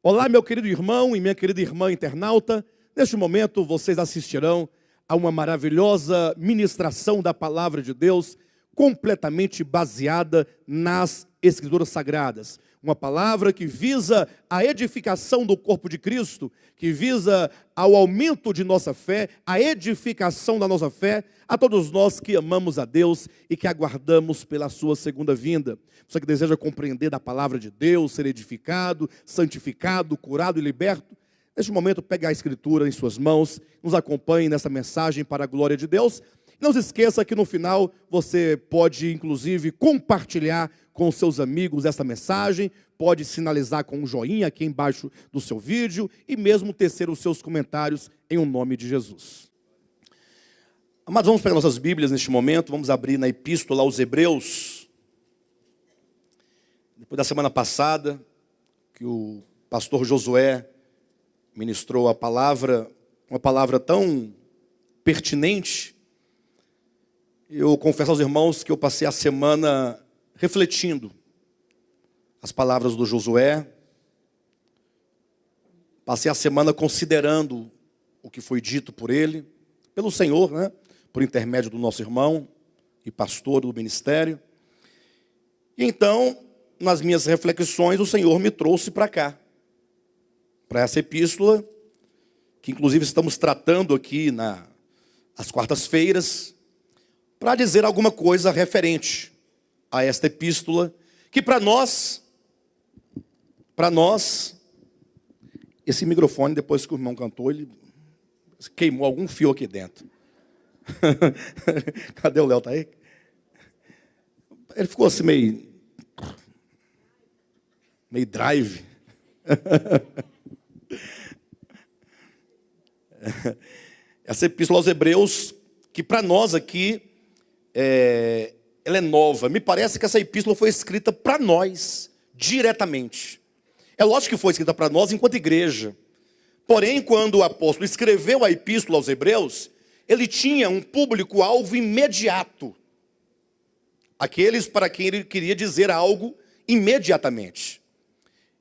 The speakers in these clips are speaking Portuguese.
Olá, meu querido irmão e minha querida irmã internauta. Neste momento, vocês assistirão a uma maravilhosa ministração da Palavra de Deus, completamente baseada nas Escrituras Sagradas. Uma palavra que visa a edificação do corpo de Cristo, que visa ao aumento de nossa fé, a edificação da nossa fé, a todos nós que amamos a Deus e que aguardamos pela sua segunda vinda. Você que deseja compreender da palavra de Deus, ser edificado, santificado, curado e liberto, neste momento pegue a Escritura em suas mãos, nos acompanhe nessa mensagem para a glória de Deus. Não se esqueça que no final você pode inclusive compartilhar com seus amigos essa mensagem, pode sinalizar com um joinha aqui embaixo do seu vídeo e mesmo tecer os seus comentários em o nome de Jesus. Amados, vamos pegar nossas Bíblias neste momento, vamos abrir na Epístola aos Hebreus. Depois da semana passada, que o pastor Josué ministrou a palavra, uma palavra tão pertinente, eu confesso aos irmãos que eu passei a semana refletindo as palavras do Josué, passei a semana considerando o que foi dito por ele, pelo Senhor, né? Por intermédio do nosso irmão e pastor do ministério. E então, nas minhas reflexões, o Senhor me trouxe para cá, para essa epístola, que inclusive estamos tratando aqui às quartas-feiras, para dizer alguma coisa referente a esta epístola, que para nós, esse microfone, depois que o irmão cantou, ele queimou algum fio aqui dentro. Cadê o Léo? Tá aí? Ele ficou assim meio drive. Essa epístola aos Hebreus, que para nós aqui, ela é nova. Me parece que essa epístola foi escrita para nós, diretamente. É lógico que foi escrita para nós enquanto igreja. Porém, quando o apóstolo escreveu a epístola aos Hebreus, ele tinha um público-alvo imediato. Aqueles para quem ele queria dizer algo imediatamente.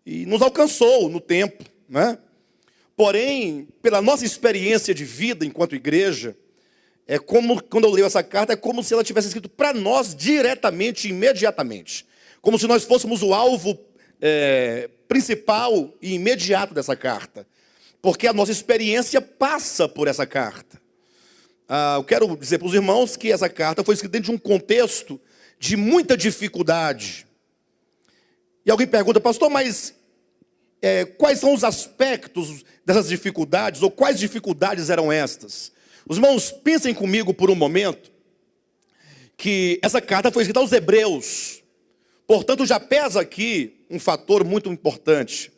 E nos alcançou no tempo, né? Porém, pela nossa experiência de vida enquanto igreja, quando eu leio essa carta, é como se ela tivesse escrito para nós diretamente, imediatamente. Como se nós fôssemos o alvo principal e imediato dessa carta. Porque a nossa experiência passa por essa carta. Eu quero dizer para os irmãos que essa carta foi escrita dentro de um contexto de muita dificuldade. E alguém pergunta, pastor, mas quais são os aspectos dessas dificuldades, ou quais dificuldades eram estas? Os irmãos, pensem comigo por um momento, que essa carta foi escrita aos Hebreus. Portanto, já pesa aqui um fator muito importante.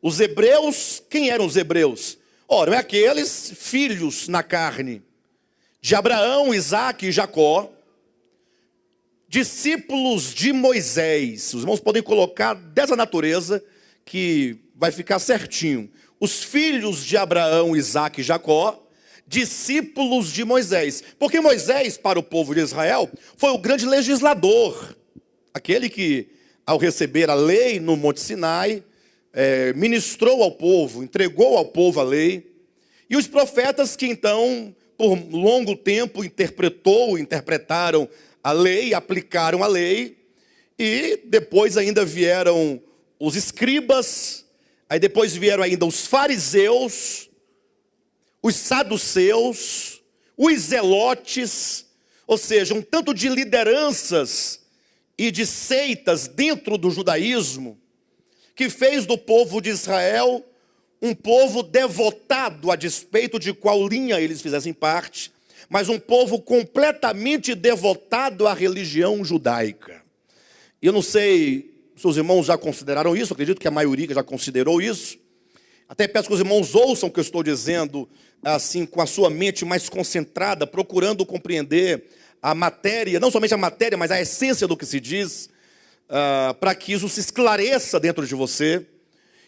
Os hebreus, quem eram os hebreus? Ora, aqueles filhos na carne de Abraão, Isaque e Jacó, discípulos de Moisés. Os irmãos podem colocar dessa natureza que vai ficar certinho. Os filhos de Abraão, Isaque e Jacó, discípulos de Moisés. Porque Moisés, para o povo de Israel, foi o grande legislador. Aquele que, ao receber a lei no Monte Sinai, ministrou ao povo, entregou ao povo a lei. E os profetas que então, por longo tempo, interpretaram a lei, aplicaram a lei. E depois ainda vieram os escribas, aí depois vieram ainda os fariseus, os saduceus, os zelotes, ou seja, um tanto de lideranças e de seitas dentro do judaísmo, que fez do povo de Israel um povo devotado, a despeito de qual linha eles fizessem parte, mas um povo completamente devotado à religião judaica. Eu não sei se os irmãos já consideraram isso, acredito que a maioria já considerou isso. Até peço que os irmãos ouçam o que eu estou dizendo, assim, com a sua mente mais concentrada, procurando compreender a matéria, não somente a matéria, mas a essência do que se diz, para que isso se esclareça dentro de você.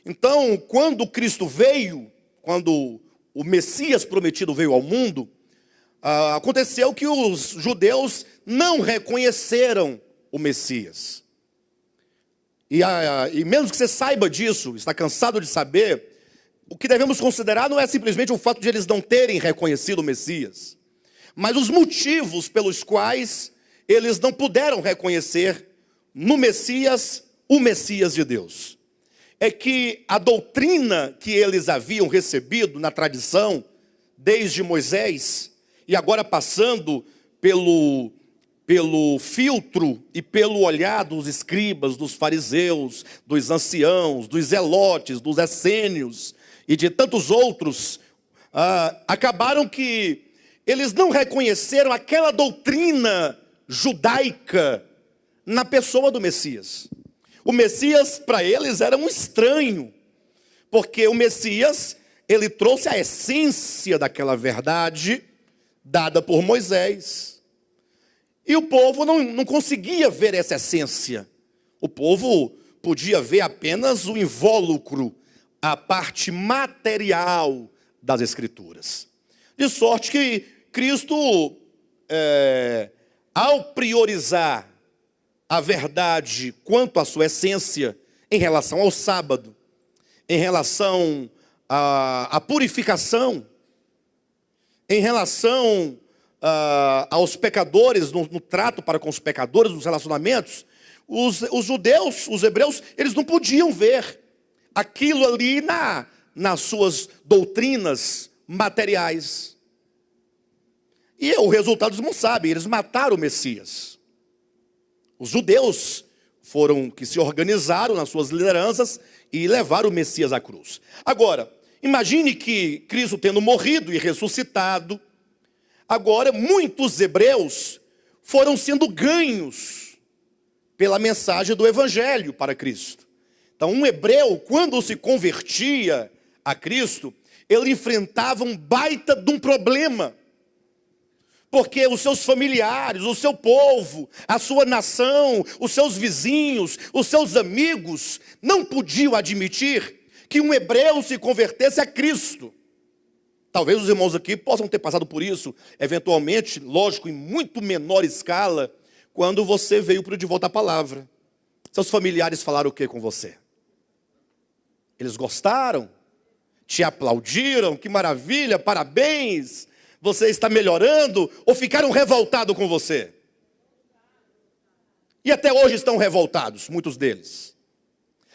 Então, quando Cristo veio, quando o Messias prometido veio ao mundo, aconteceu que os judeus não reconheceram o Messias. E mesmo que você saiba disso, está cansado de saber, o que devemos considerar não é simplesmente o fato de eles não terem reconhecido o Messias, mas os motivos pelos quais eles não puderam reconhecer no Messias o Messias de Deus. É que a doutrina que eles haviam recebido na tradição, desde Moisés, e agora passando pelo filtro e pelo olhar dos escribas, dos fariseus, dos anciãos, dos zelotes, dos essênios e de tantos outros, acabaram que eles não reconheceram aquela doutrina judaica na pessoa do Messias. O Messias para eles era um estranho, porque o Messias, ele trouxe a essência daquela verdade dada por Moisés. E o povo não conseguia ver essa essência. O povo podia ver apenas o invólucro, a parte material das Escrituras. De sorte que Cristo, ao priorizar a verdade quanto à sua essência em relação ao sábado, em relação à purificação, em relação aos pecadores, no trato para com os pecadores, nos relacionamentos, os judeus, os hebreus, eles não podiam ver aquilo ali nas suas doutrinas materiais. E o resultado eles não sabem, eles mataram o Messias. Os judeus foram que se organizaram nas suas lideranças e levaram o Messias à cruz. Agora, imagine que Cristo tendo morrido e ressuscitado, agora muitos hebreus foram sendo ganhos pela mensagem do Evangelho para Cristo. Então um hebreu, quando se convertia a Cristo, ele enfrentava um baita de um problema. Porque os seus familiares, o seu povo, a sua nação, os seus vizinhos, os seus amigos, não podiam admitir que um hebreu se convertesse a Cristo. Talvez os irmãos aqui possam ter passado por isso, eventualmente, lógico, em muito menor escala, quando você veio para De Volta à Palavra. Seus familiares falaram o que com você? Eles gostaram? Te aplaudiram? Que maravilha, parabéns! Você está melhorando, ou ficaram revoltados com você? E até hoje estão revoltados, muitos deles.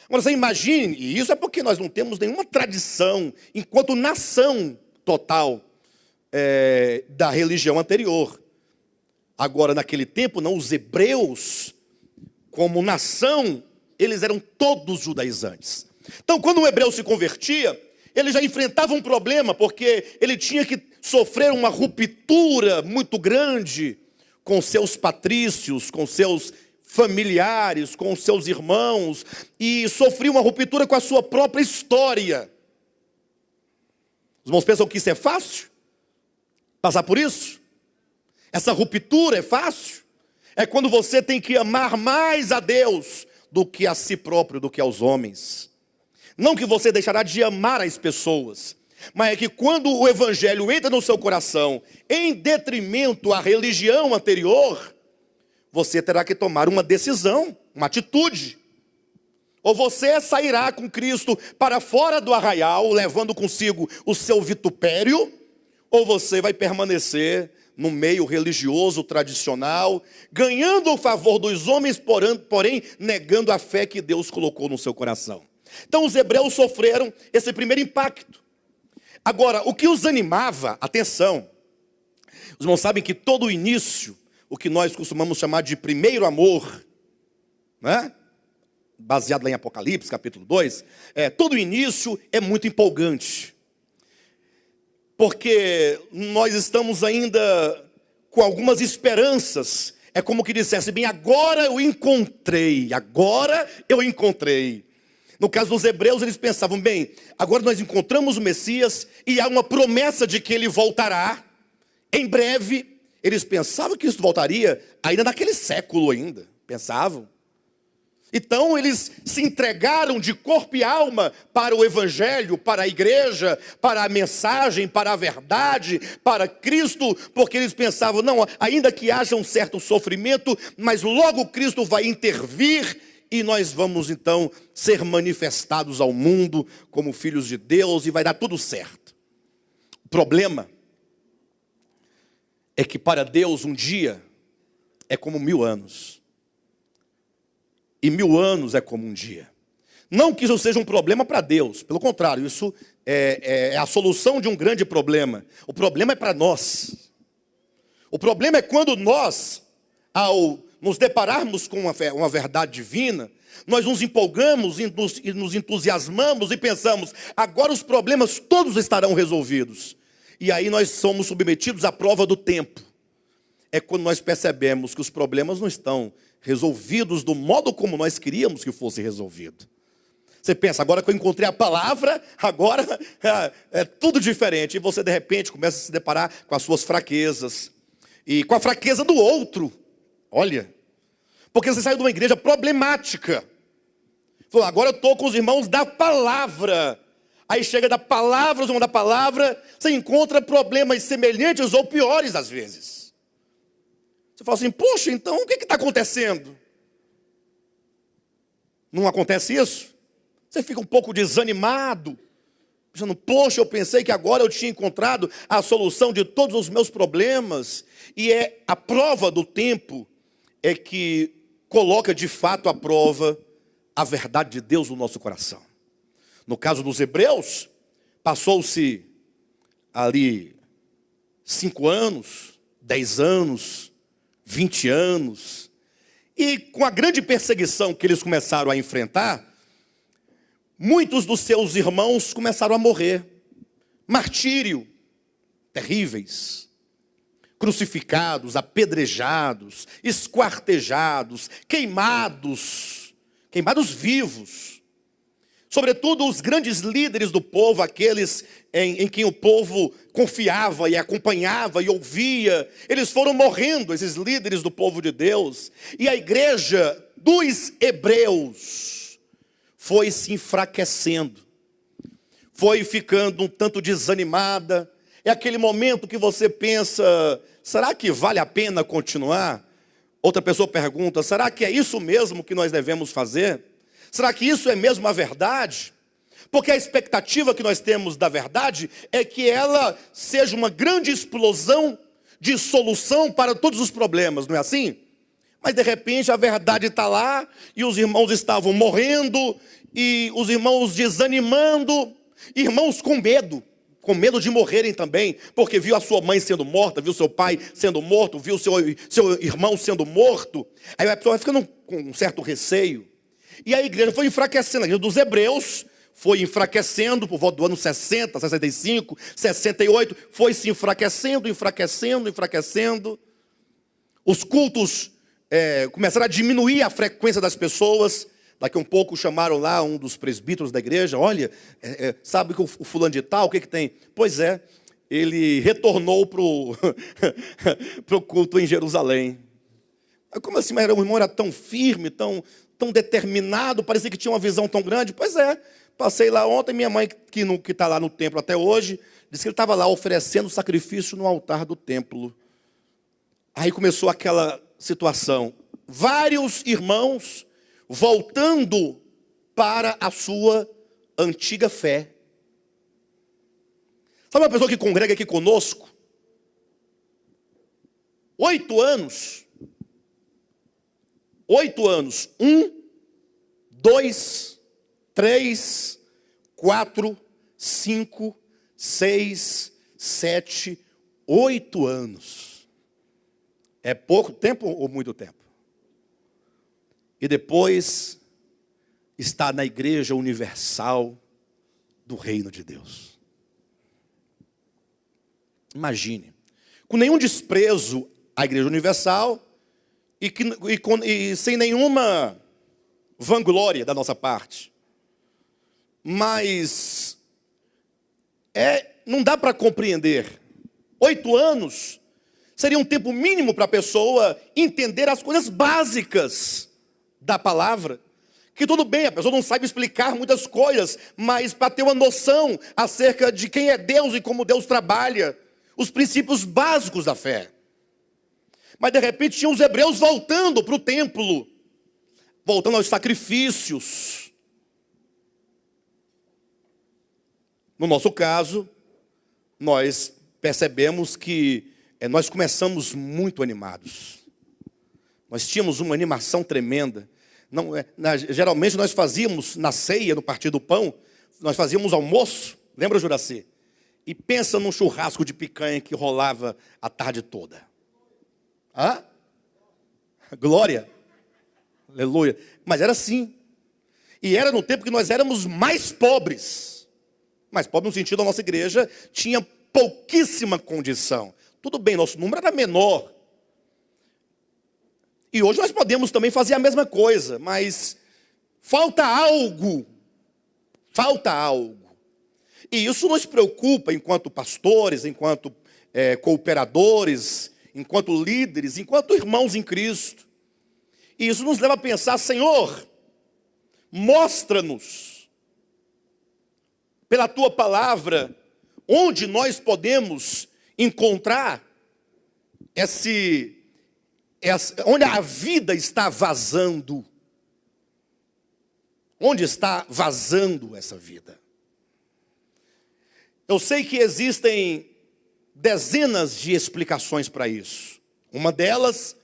Agora você imagine, e isso é porque nós não temos nenhuma tradição, enquanto nação total, da religião anterior. Agora, naquele tempo, não, os hebreus, como nação, eles eram todos judaizantes. Então, quando um hebreu se convertia, ele já enfrentava um problema, porque ele tinha que sofrer uma ruptura muito grande com seus patrícios, com seus familiares, com seus irmãos, e sofria uma ruptura com a sua própria história. Os irmãos pensam que isso é fácil? Passar por isso? Essa ruptura é fácil? É quando você tem que amar mais a Deus do que a si próprio, do que aos homens. Não que você deixará de amar as pessoas, mas é que quando o Evangelho entra no seu coração, em detrimento à religião anterior, você terá que tomar uma decisão, uma atitude. Ou você sairá com Cristo para fora do arraial, levando consigo o seu vitupério, ou você vai permanecer no meio religioso tradicional, ganhando o favor dos homens, porém negando a fé que Deus colocou no seu coração. Então os hebreus sofreram esse primeiro impacto. Agora, o que os animava, atenção, os irmãos sabem que todo o início, o que nós costumamos chamar de primeiro amor, né? Baseado lá em Apocalipse, capítulo 2, todo o início é muito empolgante. Porque nós estamos ainda com algumas esperanças. É como que dissesse, bem, agora eu encontrei. No caso dos hebreus, eles pensavam, bem, agora nós encontramos o Messias e há uma promessa de que ele voltará em breve. Eles pensavam que isso voltaria ainda naquele século ainda, pensavam. Então eles se entregaram de corpo e alma para o Evangelho, para a igreja, para a mensagem, para a verdade, para Cristo, porque eles pensavam, não, ainda que haja um certo sofrimento, mas logo Cristo vai intervir e nós vamos então ser manifestados ao mundo como filhos de Deus e vai dar tudo certo. O problema é que para Deus um dia é como 1000 anos. E 1000 anos é como um dia. Não que isso seja um problema para Deus, pelo contrário, isso é a solução de um grande problema. O problema é para nós. O problema é quando nós, ao nos depararmos com uma verdade divina, nós nos empolgamos e nos entusiasmamos e pensamos, agora os problemas todos estarão resolvidos. E aí nós somos submetidos à prova do tempo. É quando nós percebemos que os problemas não estão resolvidos do modo como nós queríamos que fosse resolvido. Você pensa, agora que eu encontrei a palavra, agora é tudo diferente. E você de repente começa a se deparar com as suas fraquezas e com a fraqueza do outro. Olha, porque você saiu de uma igreja problemática. Falou, agora eu estou com os irmãos da palavra. Aí chega da palavra, os irmãos da palavra, você encontra problemas semelhantes ou piores às vezes. Você fala assim, poxa, então o que está acontecendo? Não acontece isso? Você fica um pouco desanimado, pensando, poxa, eu pensei que agora eu tinha encontrado a solução de todos os meus problemas. E é a prova do tempo é que coloca de fato à prova a verdade de Deus no nosso coração. No caso dos hebreus, passou-se ali 5 anos, 10 anos, 20 anos. E com a grande perseguição que eles começaram a enfrentar, muitos dos seus irmãos começaram a morrer. Martírio, terríveis. Crucificados, apedrejados, esquartejados, queimados vivos. Sobretudo os grandes líderes do povo, aqueles em quem o povo confiava e acompanhava e ouvia, eles foram morrendo, esses líderes do povo de Deus. E a igreja dos hebreus foi se enfraquecendo, foi ficando um tanto desanimada. É aquele momento que você pensa, será que vale a pena continuar? Outra pessoa pergunta, será que é isso mesmo que nós devemos fazer? Será que isso é mesmo a verdade? Porque a expectativa que nós temos da verdade é que ela seja uma grande explosão de solução para todos os problemas, não é assim? Mas de repente a verdade está lá e os irmãos estavam morrendo e os irmãos desanimando, irmãos com medo de morrerem também, porque viu a sua mãe sendo morta, viu seu pai sendo morto, viu seu irmão sendo morto. Aí a pessoa vai ficando com um certo receio. E a igreja foi enfraquecendo, a igreja dos hebreus foi enfraquecendo por volta do ano 60, 65, 68, foi se enfraquecendo. Os cultos começaram a diminuir a frequência das pessoas. Daqui a um pouco chamaram lá um dos presbíteros da igreja, olha, sabe que o fulano de tal, o que tem? Pois é, ele retornou para o culto em Jerusalém. Como assim, mas o irmão era tão firme, tão determinado, parecia que tinha uma visão tão grande? Pois é, passei lá ontem, minha mãe, que está lá no templo até hoje, disse que ele estava lá oferecendo sacrifício no altar do templo. Aí começou aquela situação, vários irmãos voltando para a sua antiga fé. Sabe uma pessoa que congrega aqui conosco? 8 anos. 8 anos. 1, 2, 3, 4, 5, 6, 7, 8 anos. É pouco tempo ou muito tempo? E depois está na igreja universal do reino de Deus. Imagine, com nenhum desprezo à igreja universal e sem nenhuma vanglória da nossa parte. Mas não dá para compreender. 8 anos seria um tempo mínimo para a pessoa entender as coisas básicas da palavra, que tudo bem, a pessoa não sabe explicar muitas coisas, mas para ter uma noção acerca de quem é Deus e como Deus trabalha, os princípios básicos da fé. Mas de repente tinha os hebreus voltando para o templo, voltando aos sacrifícios. No nosso caso, nós percebemos que nós começamos muito animados. Nós tínhamos uma animação tremenda. Não, geralmente nós fazíamos na ceia, no partir do pão, nós fazíamos almoço, lembra, Juraci? E pensa num churrasco de picanha que rolava a tarde toda. Hã? Glória. Aleluia. Mas era assim. E era no tempo que nós éramos mais pobres. Mais pobres no sentido da nossa igreja tinha pouquíssima condição. Tudo bem, nosso número era menor. E hoje nós podemos também fazer a mesma coisa, mas falta algo. Falta algo. E isso nos preocupa enquanto pastores, enquanto cooperadores, enquanto líderes, enquanto irmãos em Cristo. E isso nos leva a pensar, Senhor, mostra-nos, pela Tua palavra, onde nós podemos encontrar onde a vida está vazando. Onde está vazando essa vida? Eu sei que existem dezenas de explicações para isso. Uma delas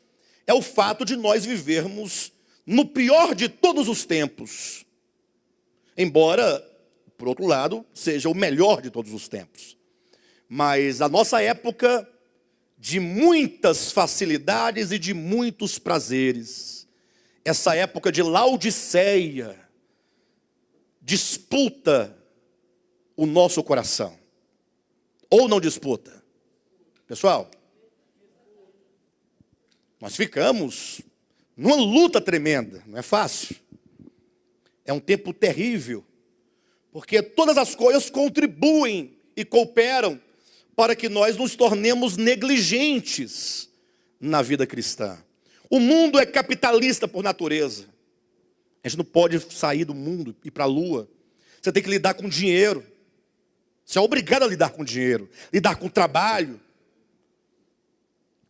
é o fato de nós vivermos no pior de todos os tempos. Embora, por outro lado, seja o melhor de todos os tempos. Mas a nossa época de muitas facilidades e de muitos prazeres. Essa época de Laodiceia disputa o nosso coração. Ou não disputa? Pessoal, nós ficamos numa luta tremenda, não é fácil. É um tempo terrível, porque todas as coisas contribuem e cooperam para que nós nos tornemos negligentes na vida cristã. O mundo é capitalista por natureza. A gente não pode sair do mundo e ir para a lua. Você tem que lidar com dinheiro. Você é obrigado a lidar com dinheiro, lidar com trabalho,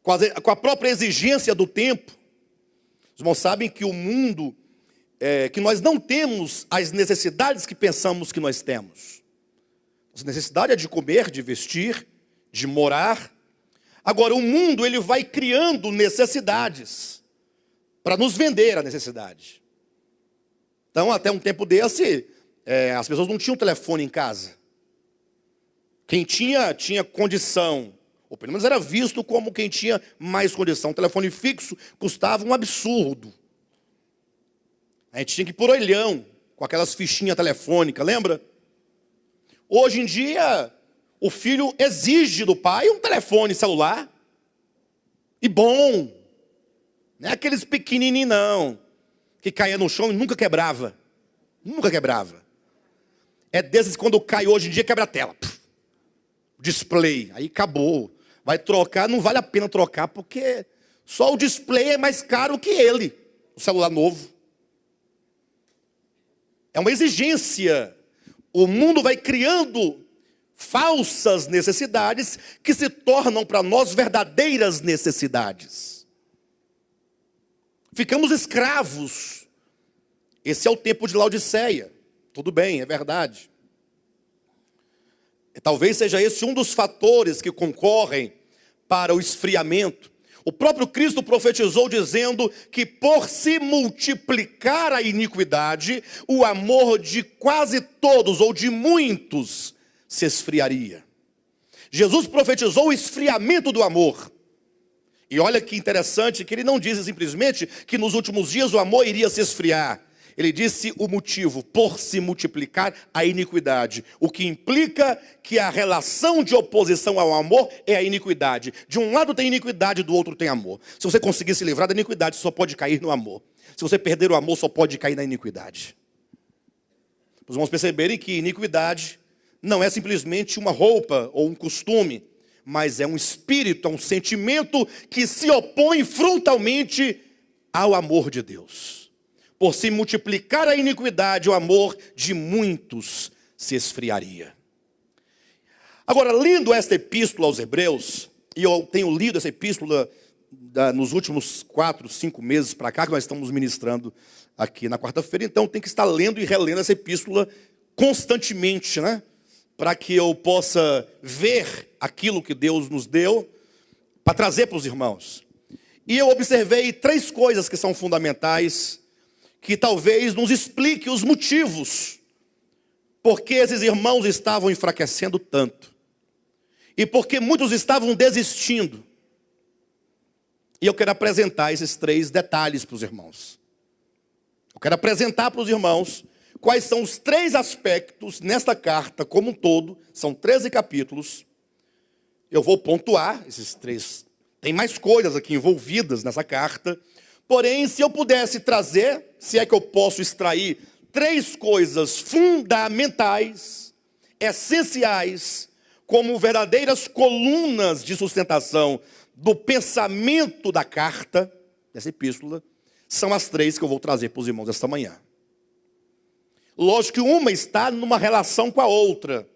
com a própria exigência do tempo. Os irmãos sabem que o mundo, que nós não temos as necessidades que pensamos que nós temos. A necessidade é de comer, de vestir, de morar. Agora, o mundo ele vai criando necessidades para nos vender a necessidade. Então, até um tempo desse, as pessoas não tinham telefone em casa. Quem tinha condição, ou pelo menos era visto como quem tinha mais condição. O telefone fixo custava um absurdo. A gente tinha que ir por orelhão, com aquelas fichinhas telefônicas, lembra? Hoje em dia, o filho exige do pai um telefone celular. E bom. Não é aqueles pequenininhos, não. Que caía no chão e nunca quebrava. Nunca quebrava. É desses quando cai hoje em dia, quebra a tela. Display. Aí acabou. Vai trocar, não vale a pena trocar, porque só o display é mais caro que ele. O celular novo. É uma exigência. O mundo vai criando falsas necessidades que se tornam para nós verdadeiras necessidades. Ficamos escravos. Esse é o tempo de Laodiceia. Tudo bem, é verdade. Talvez seja esse um dos fatores que concorrem para o esfriamento. O próprio Cristo profetizou dizendo que por se multiplicar a iniquidade, o amor de quase todos ou de muitos se esfriaria. Jesus profetizou o esfriamento do amor. E olha que interessante que ele não diz simplesmente que nos últimos dias o amor iria se esfriar. Ele disse o motivo, por se multiplicar a iniquidade. O que implica que a relação de oposição ao amor é a iniquidade. De um lado tem iniquidade, do outro tem amor. Se você conseguir se livrar da iniquidade, só pode cair no amor. Se você perder o amor, só pode cair na iniquidade. Os irmãos perceberem que iniquidade não é simplesmente uma roupa ou um costume, mas é um espírito, é um sentimento que se opõe frontalmente ao amor de Deus. Por se multiplicar a iniquidade, o amor de muitos se esfriaria. Agora, lendo esta epístola aos Hebreus, e eu tenho lido essa epístola nos últimos 4, 5 meses para cá, que nós estamos ministrando aqui na quarta-feira, então tem que estar lendo e relendo essa epístola constantemente, né? Para que eu possa ver aquilo que Deus nos deu, para trazer para os irmãos. E eu observei 3 coisas que são fundamentais, que talvez nos explique os motivos, porque esses irmãos estavam enfraquecendo tanto, e porque muitos estavam desistindo. E eu quero apresentar esses 3 detalhes para os irmãos. Eu quero apresentar para os irmãos quais são os 3 aspectos nesta carta como um todo. São 13 capítulos. Eu vou pontuar esses 3. Tem mais coisas aqui envolvidas nessa carta. Porém, se eu pudesse trazer, se é que eu posso extrair 3 coisas fundamentais, essenciais, como verdadeiras colunas de sustentação do pensamento da carta, dessa epístola, são as 3 que eu vou trazer para os irmãos esta manhã. Lógico que uma está numa relação com a outra,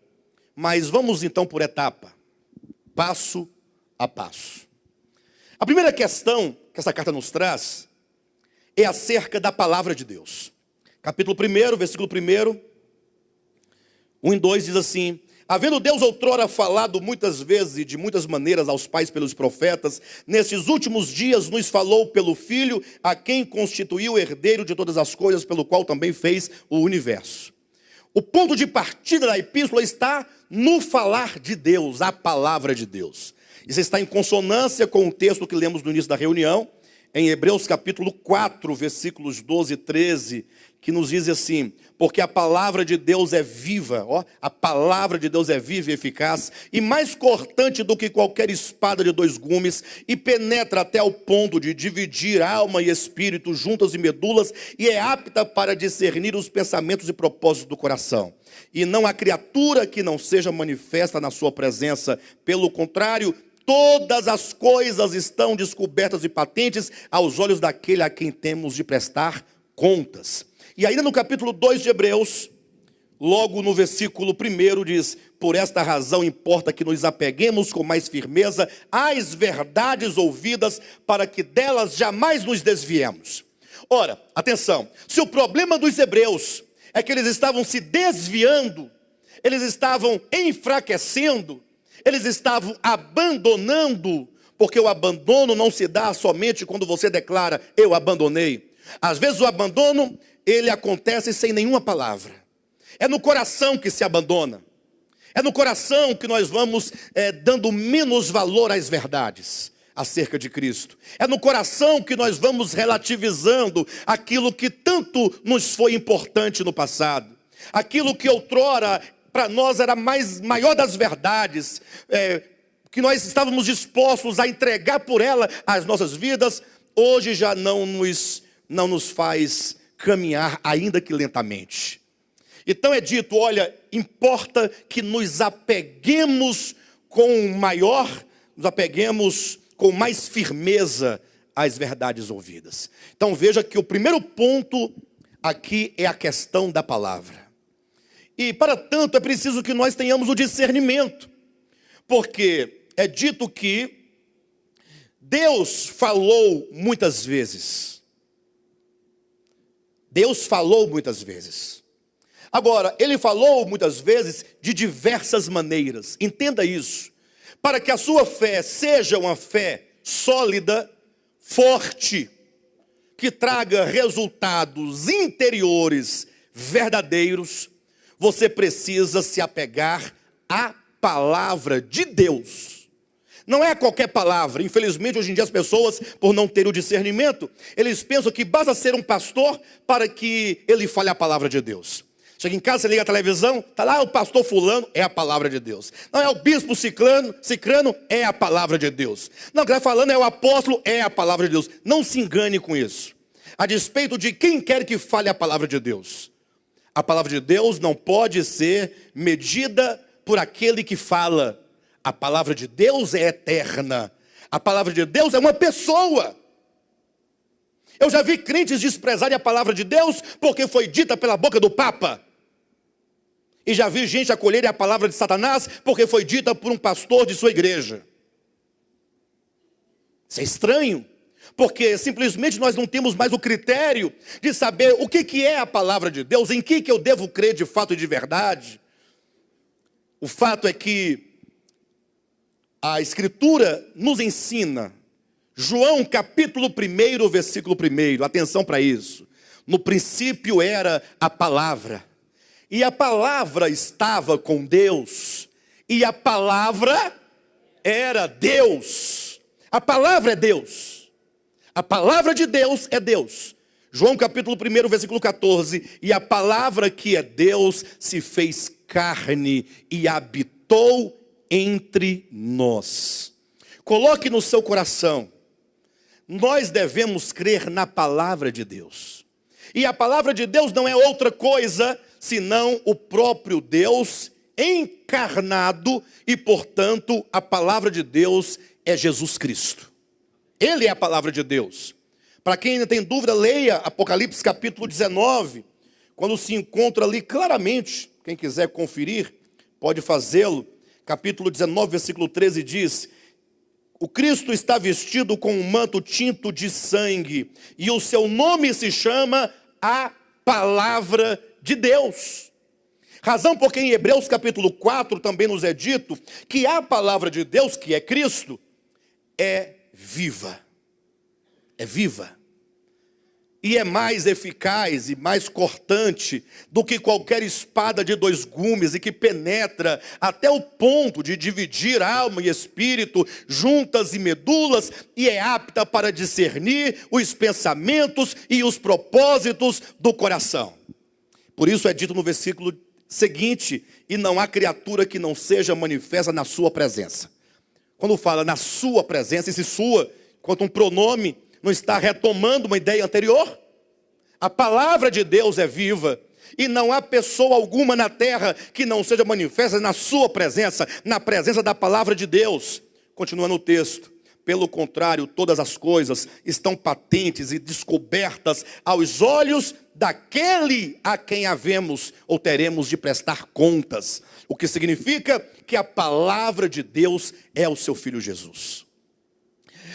mas vamos então por etapa, passo a passo. A primeira questão que essa carta nos traz é acerca da palavra de Deus. Capítulo 1, versículo 1, 1 e 2 diz assim: havendo Deus outrora falado muitas vezes e de muitas maneiras aos pais pelos profetas, nesses últimos dias nos falou pelo Filho, a quem constituiu o herdeiro de todas as coisas, pelo qual também fez o universo. O ponto de partida da epístola está no falar de Deus, a palavra de Deus. Isso está em consonância com o texto que lemos no início da reunião, em Hebreus capítulo 4, versículos 12 e 13, que nos diz assim: porque a palavra de Deus é viva, a palavra de Deus é viva e eficaz, e mais cortante do que qualquer espada de 2 gumes, e penetra até o ponto de dividir alma e espírito, juntas e medulas, e é apta para discernir os pensamentos e propósitos do coração. E não há criatura que não seja manifesta na sua presença, pelo contrário, todas as coisas estão descobertas e patentes aos olhos daquele a quem temos de prestar contas. E ainda no capítulo 2 de Hebreus, logo no versículo 1 diz: por esta razão importa que nos apeguemos com mais firmeza às verdades ouvidas, para que delas jamais nos desviemos. Ora, atenção, se o problema dos hebreus é que eles estavam se desviando, eles estavam enfraquecendo, eles estavam abandonando, porque o abandono não se dá somente quando você declara: eu abandonei. Às vezes o abandono, ele acontece sem nenhuma palavra. É no coração que se abandona. É no coração que nós vamos dando menos valor às verdades acerca de Cristo. É no coração que nós vamos relativizando aquilo que tanto nos foi importante no passado. Aquilo que outrora para nós era maior das verdades, que nós estávamos dispostos a entregar por ela as nossas vidas, hoje já não nos faz caminhar, ainda que lentamente. Então é dito: olha, importa que nos apeguemos com mais firmeza às verdades ouvidas. Então veja que o primeiro ponto aqui é a questão da palavra. E para tanto é preciso que nós tenhamos o discernimento, porque é dito que Deus falou muitas vezes. Deus falou muitas vezes. Agora, Ele falou muitas vezes de diversas maneiras. Entenda isso. Para que a sua fé seja uma fé sólida, forte, que traga resultados interiores verdadeiros, você precisa se apegar à palavra de Deus. Não é qualquer palavra. Infelizmente, hoje em dia as pessoas, por não ter o discernimento, eles pensam que basta ser um pastor para que ele fale a palavra de Deus. Chega em casa, você liga a televisão, está lá o pastor fulano, é a palavra de Deus. Não é o bispo ciclano, é a palavra de Deus. Não, o que está falando é o apóstolo, é a palavra de Deus. Não se engane com isso. A despeito de quem quer que fale a palavra de Deus. A palavra de Deus não pode ser medida por aquele que fala. A palavra de Deus é eterna. A palavra de Deus é uma pessoa. Eu já vi crentes desprezarem a palavra de Deus porque foi dita pela boca do Papa. E já vi gente acolher a palavra de Satanás porque foi dita por um pastor de sua igreja. Isso é estranho, Porque simplesmente nós não temos mais o critério de saber o que é a palavra de Deus, em que eu devo crer de fato e de verdade. O fato é que a Escritura nos ensina, João capítulo 1, versículo 1, atenção para isso. No princípio era a palavra, e a palavra estava com Deus, e a palavra era Deus. A palavra é Deus. A palavra de Deus é Deus. João capítulo 1, versículo 14. E a palavra que é Deus se fez carne e habitou entre nós. Coloque no seu coração, nós devemos crer na palavra de Deus. E a palavra de Deus não é outra coisa senão o próprio Deus encarnado, e portanto a palavra de Deus é Jesus Cristo. Ele é a palavra de Deus. Para quem ainda tem dúvida, leia Apocalipse capítulo 19, quando se encontra ali claramente, quem quiser conferir, pode fazê-lo. Capítulo 19, versículo 13 diz: o Cristo está vestido com um manto tinto de sangue, e o seu nome se chama a Palavra de Deus. Razão porque em Hebreus capítulo 4 também nos é dito que a palavra de Deus, que é Cristo, é viva. É viva. E é mais eficaz e mais cortante do que qualquer espada de 2 gumes, e que penetra até o ponto de dividir alma e espírito, juntas e medulas, e é apta para discernir os pensamentos e os propósitos do coração. Por isso é dito no versículo seguinte: e não há criatura que não seja manifesta na sua presença. Quando fala na sua presença, esse sua, quanto um pronome, não está retomando uma ideia anterior? A palavra de Deus é viva, e não há pessoa alguma na terra que não seja manifesta na sua presença, na presença da palavra de Deus. Continuando o texto: pelo contrário, todas as coisas estão patentes e descobertas aos olhos daquele a quem havemos ou teremos de prestar contas. O que significa que a palavra de Deus é o seu Filho Jesus.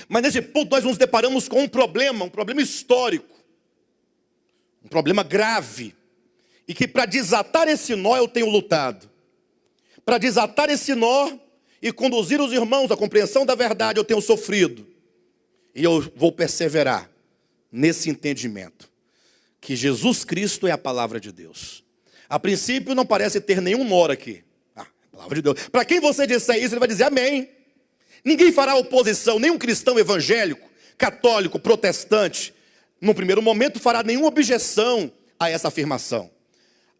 Mas nesse ponto nós nos deparamos com um problema histórico, um problema grave, e que para desatar esse nó eu tenho lutado. Para desatar esse nó e conduzir os irmãos à compreensão da verdade eu tenho sofrido. E eu vou perseverar nesse entendimento, que Jesus Cristo é a palavra de Deus. A princípio não parece ter nenhum nó aqui. Palavra de Deus. Para quem você disser isso, ele vai dizer amém. Ninguém fará oposição, nenhum cristão evangélico, católico, protestante, no primeiro momento fará nenhuma objeção a essa afirmação.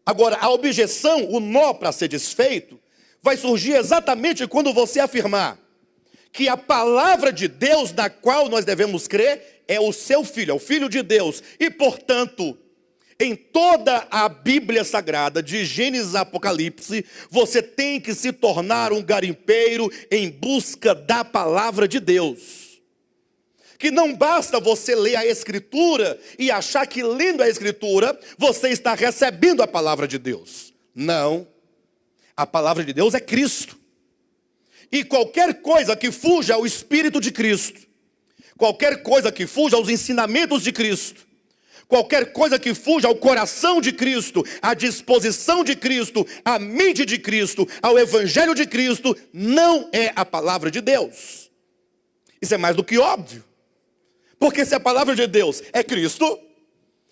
Agora, a objeção, o nó para ser desfeito, vai surgir exatamente quando você afirmar que a palavra de Deus na qual nós devemos crer é o seu Filho, é o Filho de Deus. E, portanto, em toda a Bíblia Sagrada, de Gênesis a Apocalipse, você tem que se tornar um garimpeiro em busca da palavra de Deus. Que não basta você ler a Escritura e achar que lendo a Escritura você está recebendo a palavra de Deus. Não. A palavra de Deus é Cristo. E qualquer coisa que fuja ao Espírito de Cristo, qualquer coisa que fuja aos ensinamentos de Cristo, qualquer coisa que fuja ao coração de Cristo, à disposição de Cristo, à mente de Cristo, ao Evangelho de Cristo, não é a palavra de Deus. Isso é mais do que óbvio. Porque se a palavra de Deus é Cristo,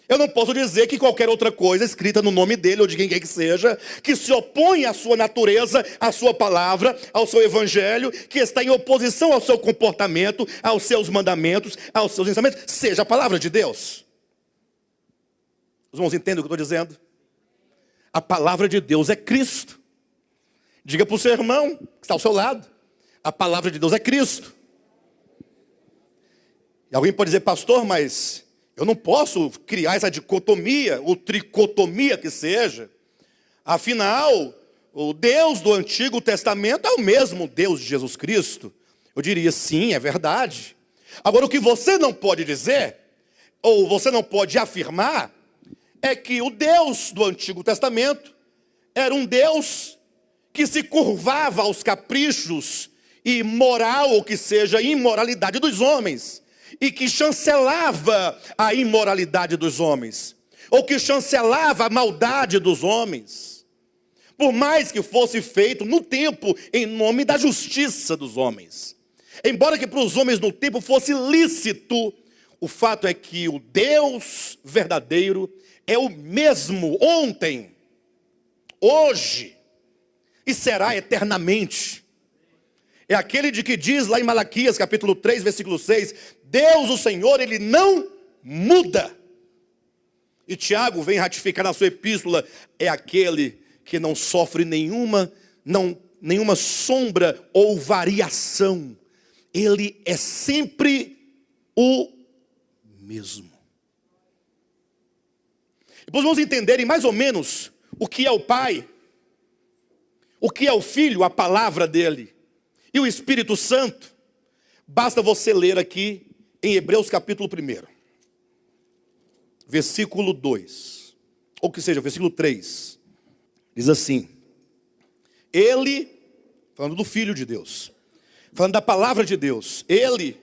eu não posso dizer que qualquer outra coisa escrita no nome dele ou de quem quer que seja, que se opõe à sua natureza, à sua palavra, ao seu evangelho, que está em oposição ao seu comportamento, aos seus mandamentos, aos seus ensinamentos, seja a palavra de Deus. Os irmãos entendem o que eu estou dizendo? A palavra de Deus é Cristo. Diga para o seu irmão que está ao seu lado: a palavra de Deus é Cristo. E alguém pode dizer: pastor, mas eu não posso criar essa dicotomia, ou tricotomia que seja. Afinal, o Deus do Antigo Testamento é o mesmo Deus de Jesus Cristo. Eu diria: sim, é verdade. Agora, o que você não pode dizer, ou você não pode afirmar, é que o Deus do Antigo Testamento era um Deus que se curvava aos caprichos e moral, ou que seja, imoralidade dos homens. e que chancelava a imoralidade dos homens, ou que chancelava a maldade dos homens, por mais que fosse feito no tempo em nome da justiça dos homens. Embora que para os homens no tempo fosse lícito, o fato é que o Deus verdadeiro é o mesmo ontem, hoje e será eternamente. É aquele de que diz lá em Malaquias capítulo 3, versículo 6, Deus o Senhor, Ele não muda. E Tiago vem ratificar na sua epístola, é aquele que não sofre nenhuma sombra ou variação. Ele é sempre o mesmo. E para os irmãos entenderem mais ou menos o que é o Pai, o que é o Filho, a palavra dele, e o Espírito Santo, basta você ler aqui em Hebreus capítulo 1, versículo 2, ou que seja, versículo 3, diz assim: Ele, falando do Filho de Deus, falando da palavra de Deus, Ele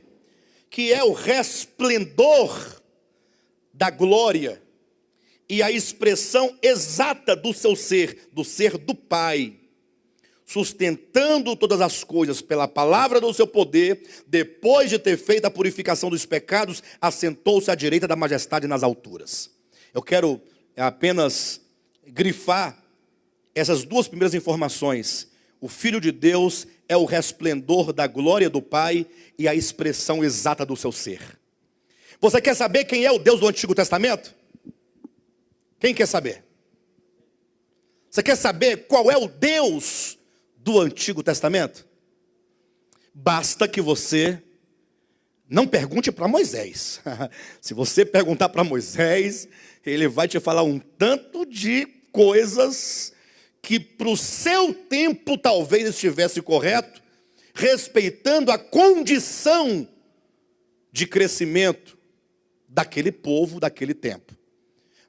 que é o resplendor da glória e a expressão exata do seu ser, do ser do Pai, sustentando todas as coisas pela palavra do seu poder, depois de ter feito a purificação dos pecados, assentou-se à direita da majestade nas alturas. Eu quero apenas grifar essas duas primeiras informações. O Filho de Deus é o resplendor da glória do Pai e a expressão exata do seu ser. Você quer saber quem é o Deus do Antigo Testamento? Quem quer saber? Você quer saber qual é o Deus do Antigo Testamento? Basta que você não pergunte para Moisés. Se você perguntar para Moisés, ele vai te falar um tanto de coisas que para o seu tempo talvez estivesse correto, respeitando a condição de crescimento daquele povo, daquele tempo,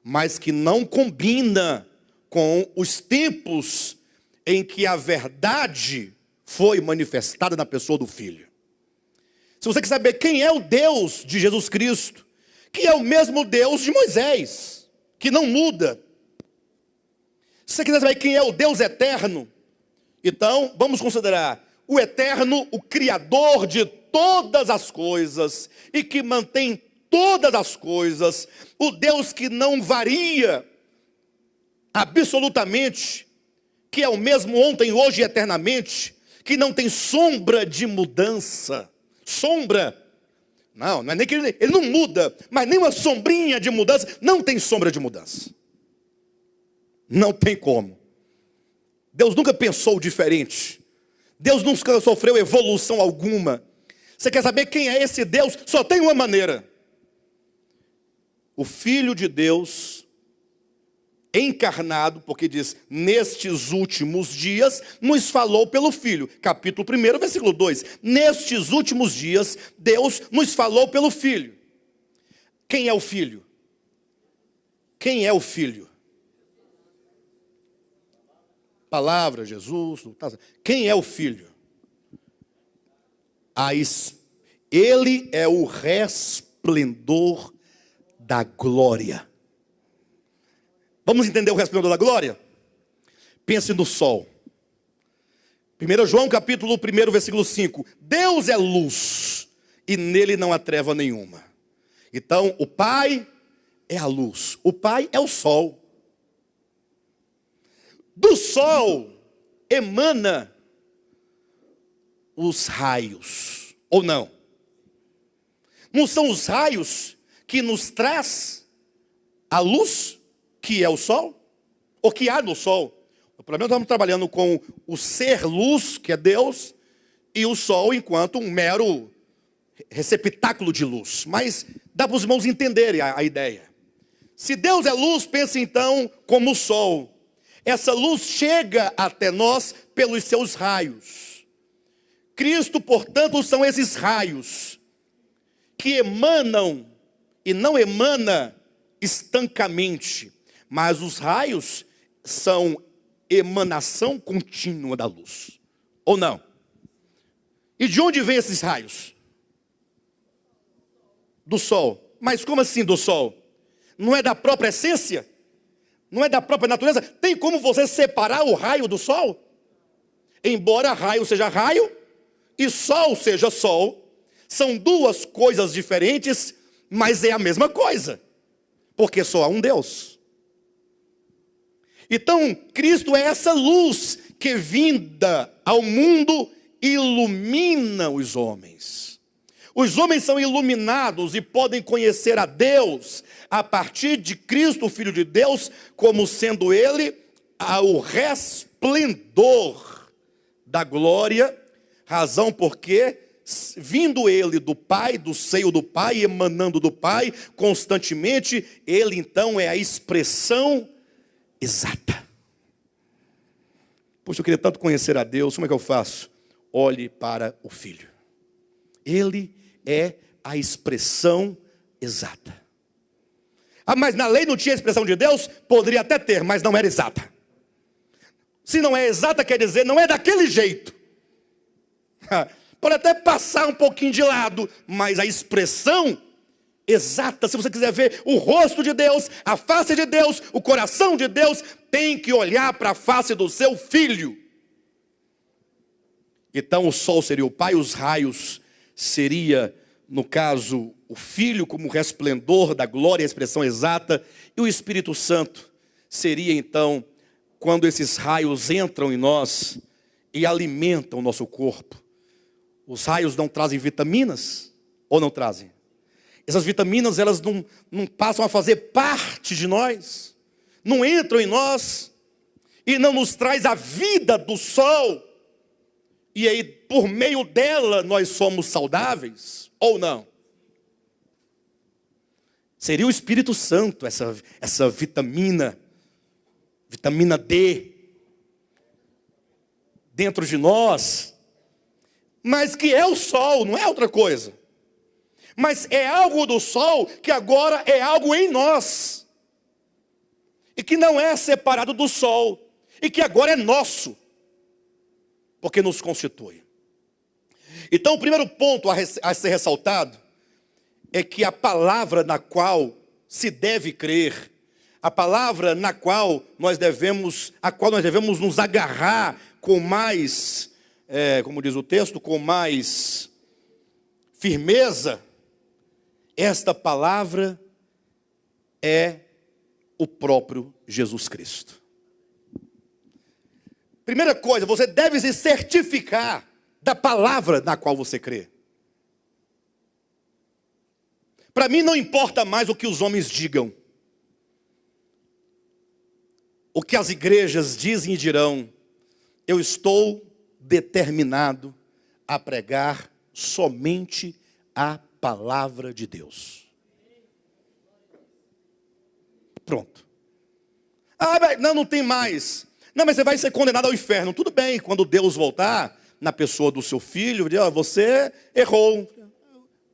mas que não combina com os tempos em que a verdade foi manifestada na pessoa do Filho. Se você quer saber quem é o Deus de Jesus Cristo, que é o mesmo Deus de Moisés, que não muda. Se você quiser saber quem é o Deus eterno, então vamos considerar o eterno, o Criador de todas as coisas e que mantém todas as coisas, o Deus que não varia absolutamente, que é o mesmo ontem, hoje e eternamente, que não tem sombra de mudança. Sombra, não é nem que ele não muda, mas nem uma sombrinha de mudança, não tem sombra de mudança. Não tem como. Deus nunca pensou diferente. Deus nunca sofreu evolução alguma. Você quer saber quem é esse Deus? Só tem uma maneira. O Filho de Deus encarnado, porque diz, nestes últimos dias, nos falou pelo Filho. Capítulo 1, versículo 2. Nestes últimos dias, Deus nos falou pelo Filho. Quem é o Filho? Quem é o Filho? Palavra, Jesus. Quem é o Filho? Ele é o resplendor da glória. Vamos entender o resplendor da glória? Pense no sol. 1 João capítulo 1, versículo 5. Deus é luz e nele não há treva nenhuma. Então o Pai é a luz. O Pai é o sol. Do sol emana os raios, ou não? Não são os raios que nos traz a luz, que é o sol, ou que há no sol? O problema é que estamos trabalhando com o ser luz, que é Deus, e o sol enquanto um mero receptáculo de luz. Mas dá para os irmãos entenderem a ideia. Se Deus é luz, pense então como o sol. Essa luz chega até nós pelos seus raios. Cristo, portanto, são esses raios que emanam e não emana estancamente, mas os raios são emanação contínua da luz. Ou não? E de onde vêm esses raios? do sol. Mas como assim do sol? Não é da própria essência? Não é da própria natureza? Tem como você separar o raio do sol? Embora raio seja raio e sol seja sol, são duas coisas diferentes, mas é a mesma coisa, porque só há um Deus. Então, Cristo é essa luz que vinda ao mundo ilumina os homens. Os homens são iluminados e podem conhecer a Deus a partir de Cristo, o Filho de Deus, como sendo Ele o resplendor da glória, razão porque, vindo Ele do Pai, do seio do Pai, emanando do Pai, constantemente, Ele então é a expressão exata. Poxa, eu queria tanto conhecer a Deus, como é que eu faço? Olhe para o Filho. Ele é a expressão exata. Ah, mas na lei não tinha expressão de Deus? Poderia até ter, mas não era exata. Se não é exata, quer dizer, não é daquele jeito. Pode até passar um pouquinho de lado, mas a expressão exata, se você quiser ver o rosto de Deus, a face de Deus, o coração de Deus, tem que olhar para a face do seu Filho. Então o sol seria o Pai, os raios seria, no caso, o Filho como resplendor da glória, a expressão exata, e o Espírito Santo seria então, quando esses raios entram em nós e alimentam o nosso corpo. Os raios não trazem vitaminas ou não trazem? Essas vitaminas, elas não passam a fazer parte de nós, não entram em nós e não nos traz a vida do sol. E aí, por meio dela, nós somos saudáveis ou não? Seria o Espírito Santo, essa vitamina D, dentro de nós, mas que é o sol, não é outra coisa. Mas é algo do sol que agora é algo em nós, e que não é separado do sol, e que agora é nosso, porque nos constitui. Então o primeiro ponto a ser ressaltado é que a palavra na qual se deve crer, a palavra na qual nós devemos nos agarrar com mais, como diz o texto, com mais firmeza, esta palavra é o próprio Jesus Cristo. Primeira coisa, você deve se certificar da palavra na qual você crê. Para mim não importa mais o que os homens digam, o que as igrejas dizem e dirão. Eu estou determinado a pregar somente a palavra de Deus. Pronto. Ah, não tem mais. Não, mas você vai ser condenado ao inferno. Tudo bem, quando Deus voltar na pessoa do seu filho, diz, você errou.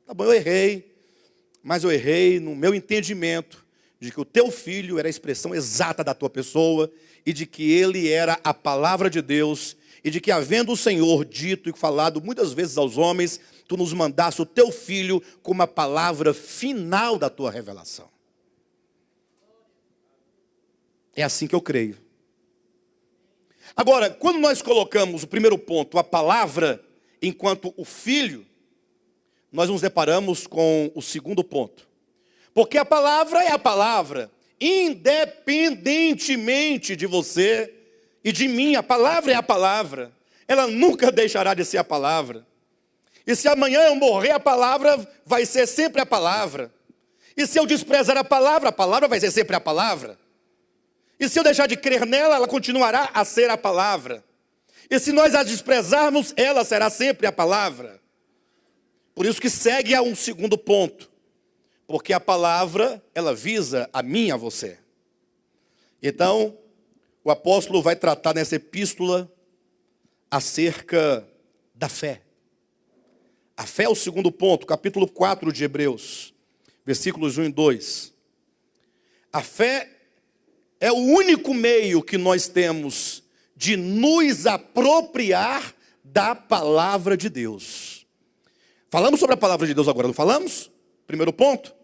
Tá bom, eu errei. Mas eu errei no meu entendimento de que o teu filho era a expressão exata da tua pessoa e de que ele era a palavra de Deus e de que, havendo o Senhor dito e falado muitas vezes aos homens, tu nos mandasse o teu filho como a palavra final da tua revelação. É assim que eu creio. Agora, quando nós colocamos o primeiro ponto, a palavra, enquanto o filho, nós nos deparamos com o segundo ponto. Porque a palavra é a palavra, independentemente de você e de mim, a palavra é a palavra. Ela nunca deixará de ser a palavra. E se amanhã eu morrer, a palavra vai ser sempre a palavra. E se eu desprezar a palavra vai ser sempre a palavra. E se eu deixar de crer nela, ela continuará a ser a palavra. E se nós a desprezarmos, ela será sempre a palavra. Por isso que segue a um segundo ponto. Porque a palavra, ela visa a mim e a você. Então, o apóstolo vai tratar nessa epístola acerca da fé. A fé é o segundo ponto, capítulo 4 de Hebreus, versículos 1 e 2. A fé é o único meio que nós temos de nos apropriar da palavra de Deus. Falamos sobre a palavra de Deus agora, não falamos? primeiro ponto.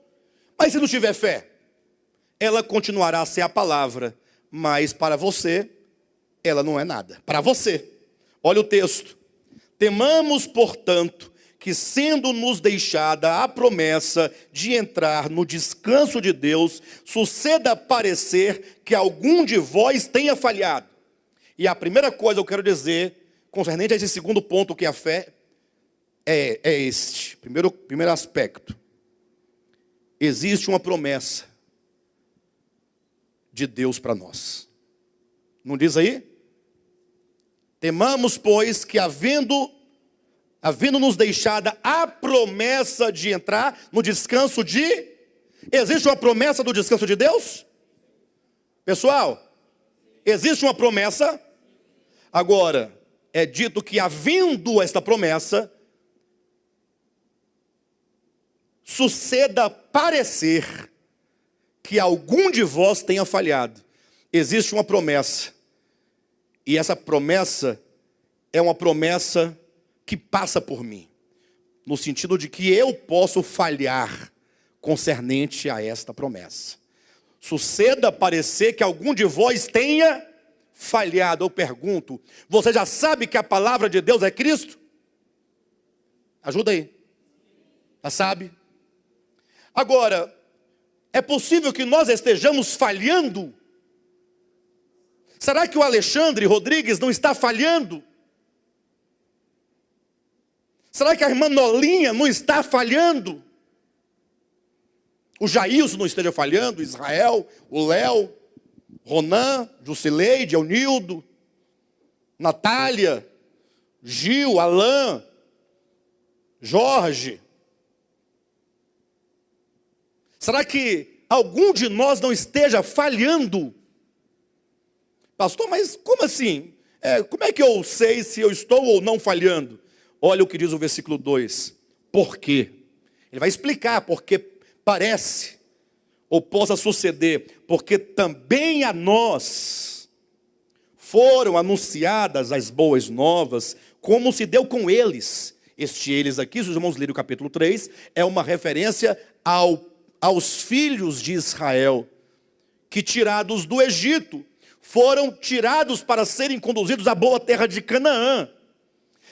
Mas se não tiver fé, ela continuará a ser a palavra, mas para você, ela não é nada. Para você, olha o texto. Temamos, portanto, que sendo nos deixada a promessa de entrar no descanso de Deus, suceda parecer que algum de vós tenha falhado. E a primeira coisa que eu quero dizer, concernente a esse segundo ponto, que é a fé, é este. Primeiro aspecto. Existe uma promessa de Deus para nós. Não diz aí? Temamos, pois, que havendo nos deixada a promessa de entrar no descanso de... Existe uma promessa do descanso de Deus? Pessoal, existe uma promessa? Agora, é dito que havendo esta promessa, suceda parecer que algum de vós tenha falhado. Existe uma promessa. E essa promessa é uma promessa que passa por mim. No sentido de que eu posso falhar concernente a esta promessa. Suceda parecer que algum de vós tenha falhado. Eu pergunto, você já sabe que a palavra de Deus é Cristo? Ajuda aí. Já sabe? Agora, é possível que nós estejamos falhando? Será que o Alexandre Rodrigues não está falhando? Será que a irmã Nolinha não está falhando? O Jailson não esteja falhando, Israel, o Léo, Ronan, Jusileide, Eunildo, Natália, Gil, Alain, Jorge. Será que algum de nós não esteja falhando? Pastor, mas como assim? Como é que eu sei se eu estou ou não falhando? Olha o que diz o versículo 2. Por quê? Ele vai explicar porque parece ou possa suceder. Porque também a nós foram anunciadas as boas novas, como se deu com eles. Este eles aqui, se os irmãos lerem o capítulo 3, é uma referência aos filhos de Israel, que tirados do Egito, foram tirados para serem conduzidos à boa terra de Canaã.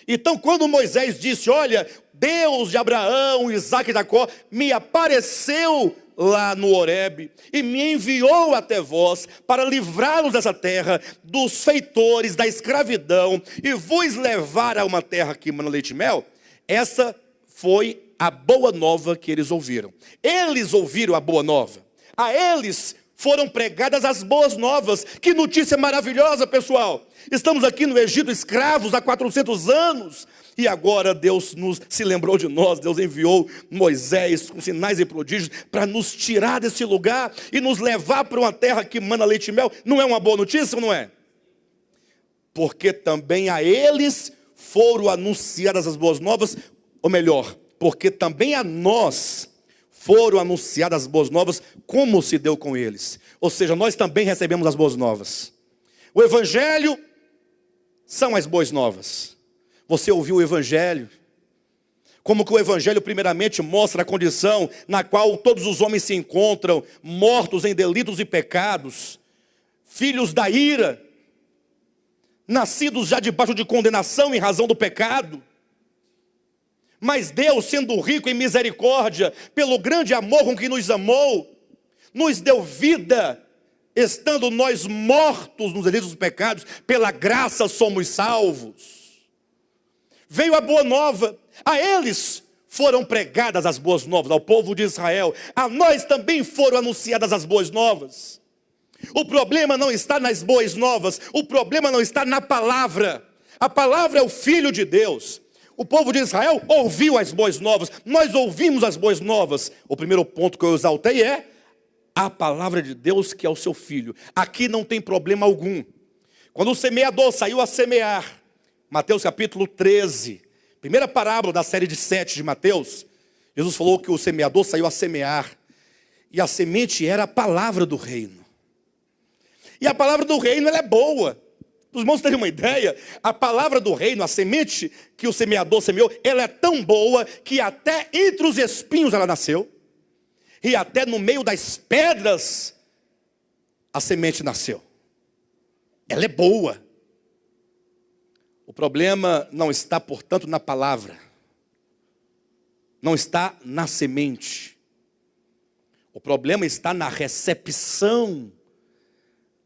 Então, quando Moisés disse, olha, Deus de Abraão, Isaque e Jacó, me apareceu lá no Horebe e me enviou até vós para livrá-los dessa terra, dos feitores, da escravidão, e vos levar a uma terra que mana leite e mel, essa foi a boa nova que eles ouviram. Eles ouviram a boa nova. A eles foram pregadas as boas novas. Que notícia maravilhosa, pessoal. Estamos aqui no Egito escravos há 400 anos. E agora Deus se lembrou de nós. Deus enviou Moisés com sinais e prodígios para nos tirar desse lugar e nos levar para uma terra que mana leite e mel. Não é uma boa notícia ou não é? Porque também a eles foram anunciadas as boas novas, ou melhor, porque também a nós foram anunciadas as boas novas, como se deu com eles. Ou seja, nós também recebemos as boas novas. O Evangelho são as boas novas. Você ouviu o Evangelho? Como que o Evangelho primeiramente mostra a condição na qual todos os homens se encontram, mortos em delitos e pecados, filhos da ira, nascidos já debaixo de condenação em razão do pecado. Mas Deus, sendo rico em misericórdia, pelo grande amor com que nos amou, nos deu vida, estando nós mortos nos delitos dos pecados, pela graça somos salvos. Veio a boa nova, a eles foram pregadas as boas novas, ao povo de Israel, a nós também foram anunciadas as boas novas. O problema não está nas boas novas, o problema não está na palavra. A palavra é o Filho de Deus. O povo de Israel ouviu as boas novas, nós ouvimos as boas novas. O primeiro ponto que eu exaltei é a palavra de Deus, que é o seu Filho. Aqui não tem problema algum. Quando o semeador saiu a semear, Mateus capítulo 13, primeira parábola da série de 7 de Mateus, Jesus falou que o semeador saiu a semear, e a semente era a palavra do reino. E a palavra do reino, ela é boa. Os irmãos terem uma ideia, a palavra do reino, a semente que o semeador semeou, ela é tão boa que até entre os espinhos ela nasceu. e até no meio das pedras, a semente nasceu. Ela é boa. O problema não está, portanto, na palavra. Não está na semente. O problema está na recepção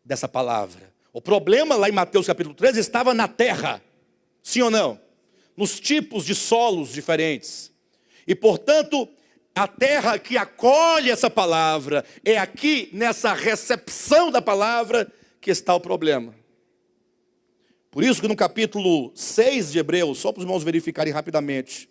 dessa palavra. O problema lá em Mateus capítulo 13 estava na terra. Sim ou não? Nos tipos de solos diferentes. E, portanto, a terra que acolhe essa palavra, é aqui, nessa recepção da palavra, que está o problema. Por isso que no capítulo 6 de Hebreus, só para os irmãos verificarem rapidamente,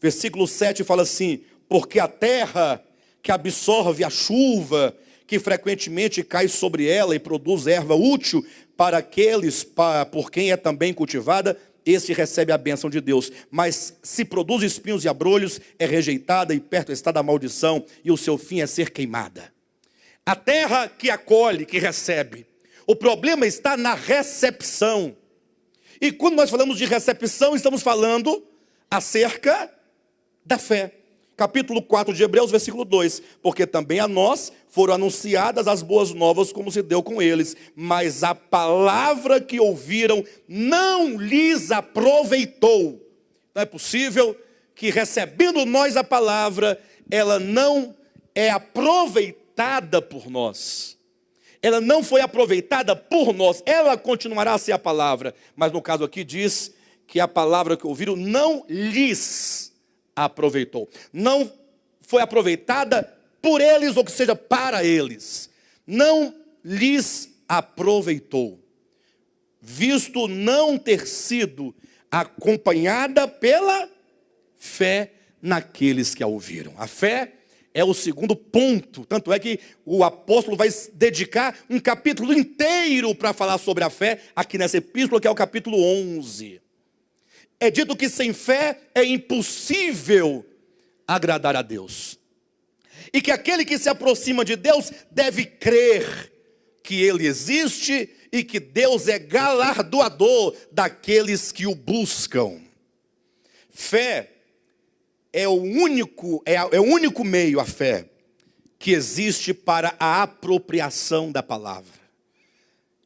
versículo 7 fala assim: porque a terra que absorve a chuva, que frequentemente cai sobre ela e produz erva útil para aqueles por quem é também cultivada, este recebe a bênção de Deus. Mas se produz espinhos e abrolhos, é rejeitada e perto está da maldição, e o seu fim é ser queimada. A terra que acolhe, que recebe. O problema está na recepção. E quando nós falamos de recepção, estamos falando acerca da fé. Capítulo 4 de Hebreus, versículo 2. Porque também a nós foram anunciadas as boas novas, como se deu com eles. Mas a palavra que ouviram não lhes aproveitou. Não é possível que, recebendo nós a palavra, ela não é aproveitada por nós. Ela não foi aproveitada por nós. Ela continuará a ser a palavra. Mas no caso aqui diz que a palavra que ouviram não lhes aproveitou. Não foi aproveitada por eles, ou que seja, para eles. Não lhes aproveitou. Visto não ter sido acompanhada pela fé naqueles que a ouviram. A fé é o segundo ponto. Tanto é que o apóstolo vai dedicar um capítulo inteiro para falar sobre a fé, aqui nessa epístola, que é o capítulo 11. É dito que sem fé é impossível agradar a Deus. E que aquele que se aproxima de Deus deve crer que Ele existe e que Deus é galardoador daqueles que o buscam. Fé é o único meio, a fé, que existe para a apropriação da palavra.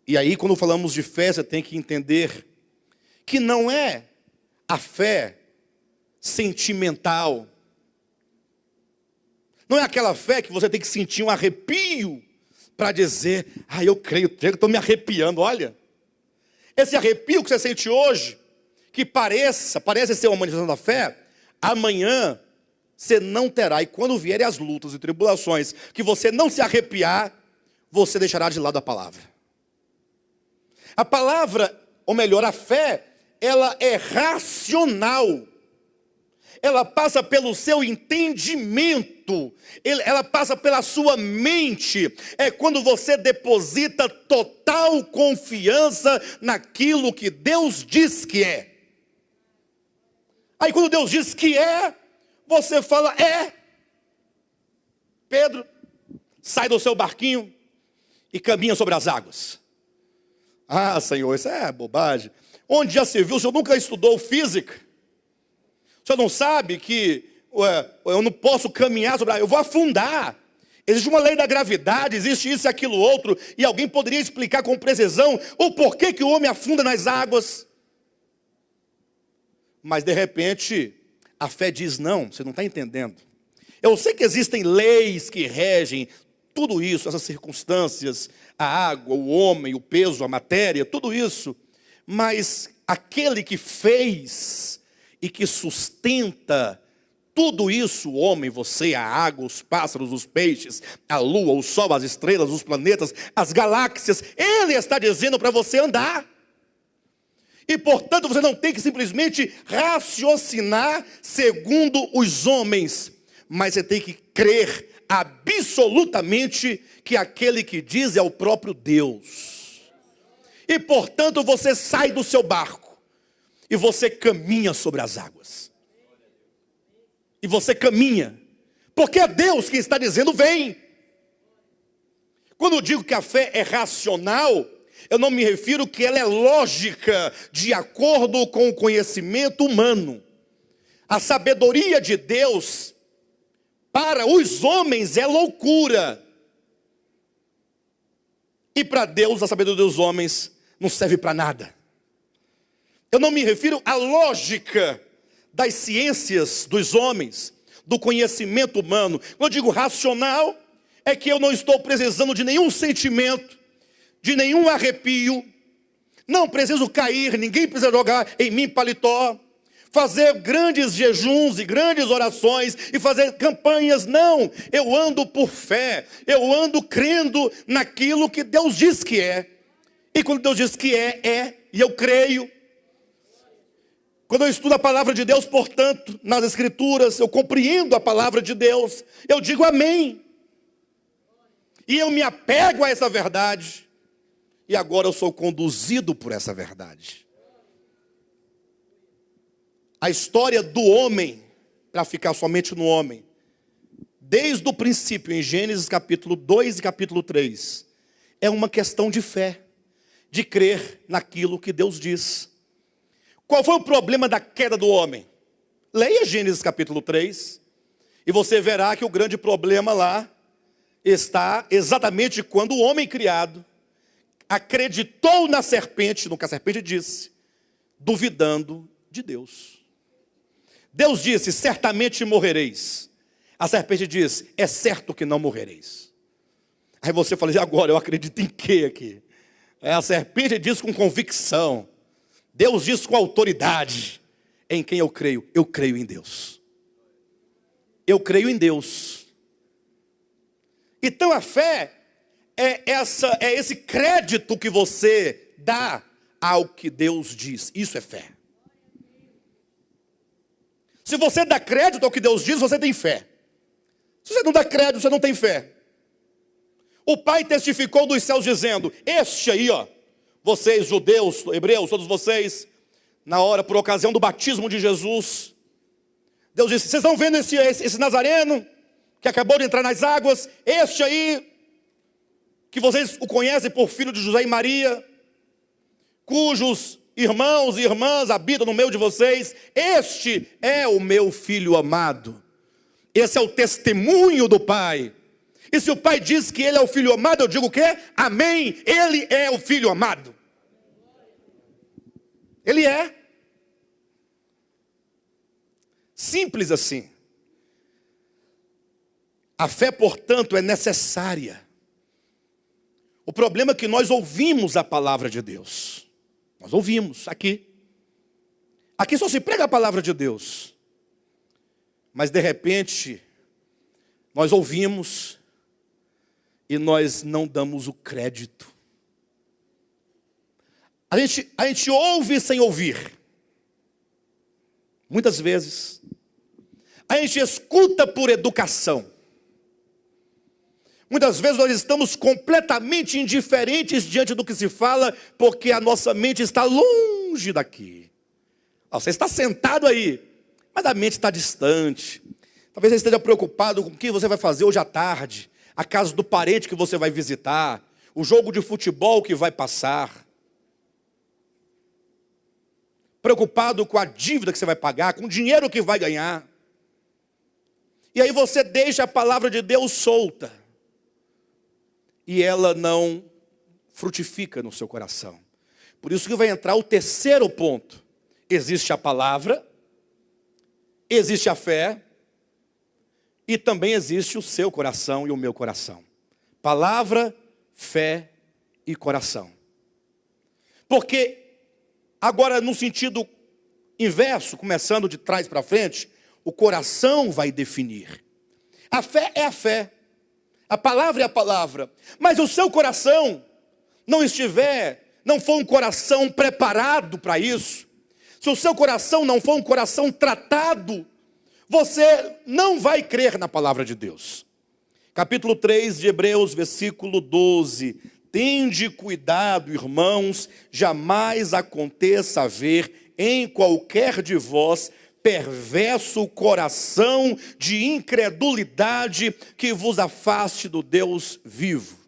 E aí, quando falamos de fé, você tem que entender que não é a fé sentimental. Não é aquela fé que você tem que sentir um arrepio para dizer: eu creio, estou me arrepiando. Olha, esse arrepio que você sente hoje, que parece ser uma manifestação da fé, amanhã você não terá. E quando vierem as lutas e tribulações, que você não se arrepiar, você deixará de lado a palavra. A palavra, ou melhor, a fé, ela é racional. Ela passa pelo seu entendimento. Ela passa pela sua mente. É quando você deposita total confiança naquilo que Deus diz que é. Aí quando Deus diz que é, você fala: é. Pedro, sai do seu barquinho e caminha sobre as águas. Ah, Senhor, isso é bobagem. Onde já se viu? O senhor nunca estudou física? O senhor não sabe que eu não posso caminhar sobre a água, eu vou afundar. Existe uma lei da gravidade, existe isso e aquilo outro, e alguém poderia explicar com precisão o porquê que o homem afunda nas águas. Mas de repente, a fé diz: não, você não está entendendo. Eu sei que existem leis que regem tudo isso, essas circunstâncias, a água, o homem, o peso, a matéria, tudo isso. Mas aquele que fez e que sustenta tudo isso, o homem, você, a água, os pássaros, os peixes, a lua, o sol, as estrelas, os planetas, as galáxias, Ele está dizendo para você andar. E portanto você não tem que simplesmente raciocinar segundo os homens, mas você tem que crer absolutamente que aquele que diz é o próprio Deus. E portanto você sai do seu barco e você caminha sobre as águas. E você caminha, porque é Deus que está dizendo: vem. Quando eu digo que a fé é racional, eu não me refiro que ela é lógica, de acordo com o conhecimento humano. A sabedoria de Deus Para os homens é loucura. E para Deus, a sabedoria dos homens não serve para nada. Eu não me refiro à lógica das ciências dos homens, do conhecimento humano. Quando eu digo racional, é que eu não estou precisando de nenhum sentimento, de nenhum arrepio. Não preciso cair, ninguém precisa jogar em mim paletó, fazer grandes jejuns e grandes orações e fazer campanhas. Não, eu ando por fé, eu ando crendo naquilo que Deus diz que é. E quando Deus diz que é, e eu creio. Quando eu estudo a palavra de Deus, portanto, nas Escrituras, eu compreendo a palavra de Deus, eu digo amém. E eu me apego a essa verdade. E agora eu sou conduzido por essa verdade. A história do homem, para ficar somente no homem, desde o princípio, em Gênesis capítulo 2 e capítulo 3, é uma questão de fé, de crer naquilo que Deus diz. Qual foi o problema da queda do homem? Leia Gênesis capítulo 3, e você verá que o grande problema lá está exatamente quando o homem criado acreditou na serpente, no que a serpente disse, duvidando de Deus. Deus disse, certamente morrereis. A serpente diz, é certo que não morrereis. Aí você fala, e agora eu acredito em quê aqui? A serpente diz com convicção. Deus diz com autoridade. Em quem eu creio? Eu creio em Deus. Eu creio em Deus. Então a fé é esse crédito que você dá ao que Deus diz. Isso é fé. Se você dá crédito ao que Deus diz, você tem fé. Se você não dá crédito, você não tem fé. O Pai testificou dos céus dizendo, este aí, vocês judeus, hebreus, todos vocês, na hora, por ocasião do batismo de Jesus, Deus disse, vocês estão vendo esse nazareno, que acabou de entrar nas águas, este aí, que vocês o conhecem por filho de José e Maria, cujos irmãos e irmãs habitam no meio de vocês, este é o meu filho amado. Esse é o testemunho do Pai. E se o Pai diz que ele é o filho amado, eu digo o quê? Amém, ele é o filho amado. Ele é. Simples assim. A fé, portanto, é necessária. O problema é que nós ouvimos a palavra de Deus. Nós ouvimos aqui. Aqui só se prega a palavra de Deus. Mas de repente, nós ouvimos e nós não damos o crédito. A gente ouve sem ouvir. Muitas vezes. A gente escuta por educação. Muitas vezes nós estamos completamente indiferentes diante do que se fala, porque a nossa mente está longe daqui. Você está sentado aí, mas a mente está distante. Talvez você esteja preocupado com o que você vai fazer hoje à tarde, a casa do parente que você vai visitar, o jogo de futebol que vai passar. Preocupado com a dívida que você vai pagar, com o dinheiro que vai ganhar. E aí você deixa a palavra de Deus solta. E ela não frutifica no seu coração. Por isso que vai entrar o terceiro ponto. Existe a palavra, existe a fé, e também existe o seu coração e o meu coração. Palavra, fé e coração. Porque, agora no sentido inverso, começando de trás para frente, o coração vai definir. A fé é a fé. A palavra é a palavra. Mas o seu coração não for um coração preparado para isso, se o seu coração não for um coração tratado, você não vai crer na palavra de Deus. Capítulo 3 de Hebreus, versículo 12. Tende cuidado, irmãos, jamais aconteça haver em qualquer de vós perverso coração de incredulidade que vos afaste do Deus vivo.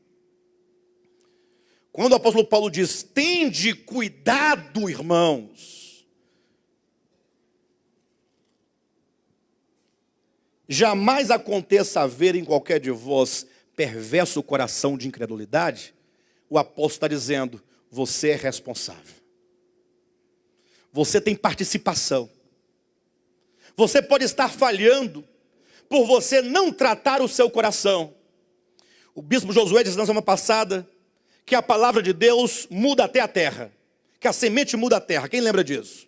Quando o apóstolo Paulo diz, tende cuidado, irmãos, jamais aconteça haver em qualquer de vós perverso coração de incredulidade, o apóstolo está dizendo, você é responsável. Você tem participação. Você pode estar falhando por você não tratar o seu coração. O bispo Josué disse na semana passada que a palavra de Deus muda até a terra. Que a semente muda a terra. Quem lembra disso?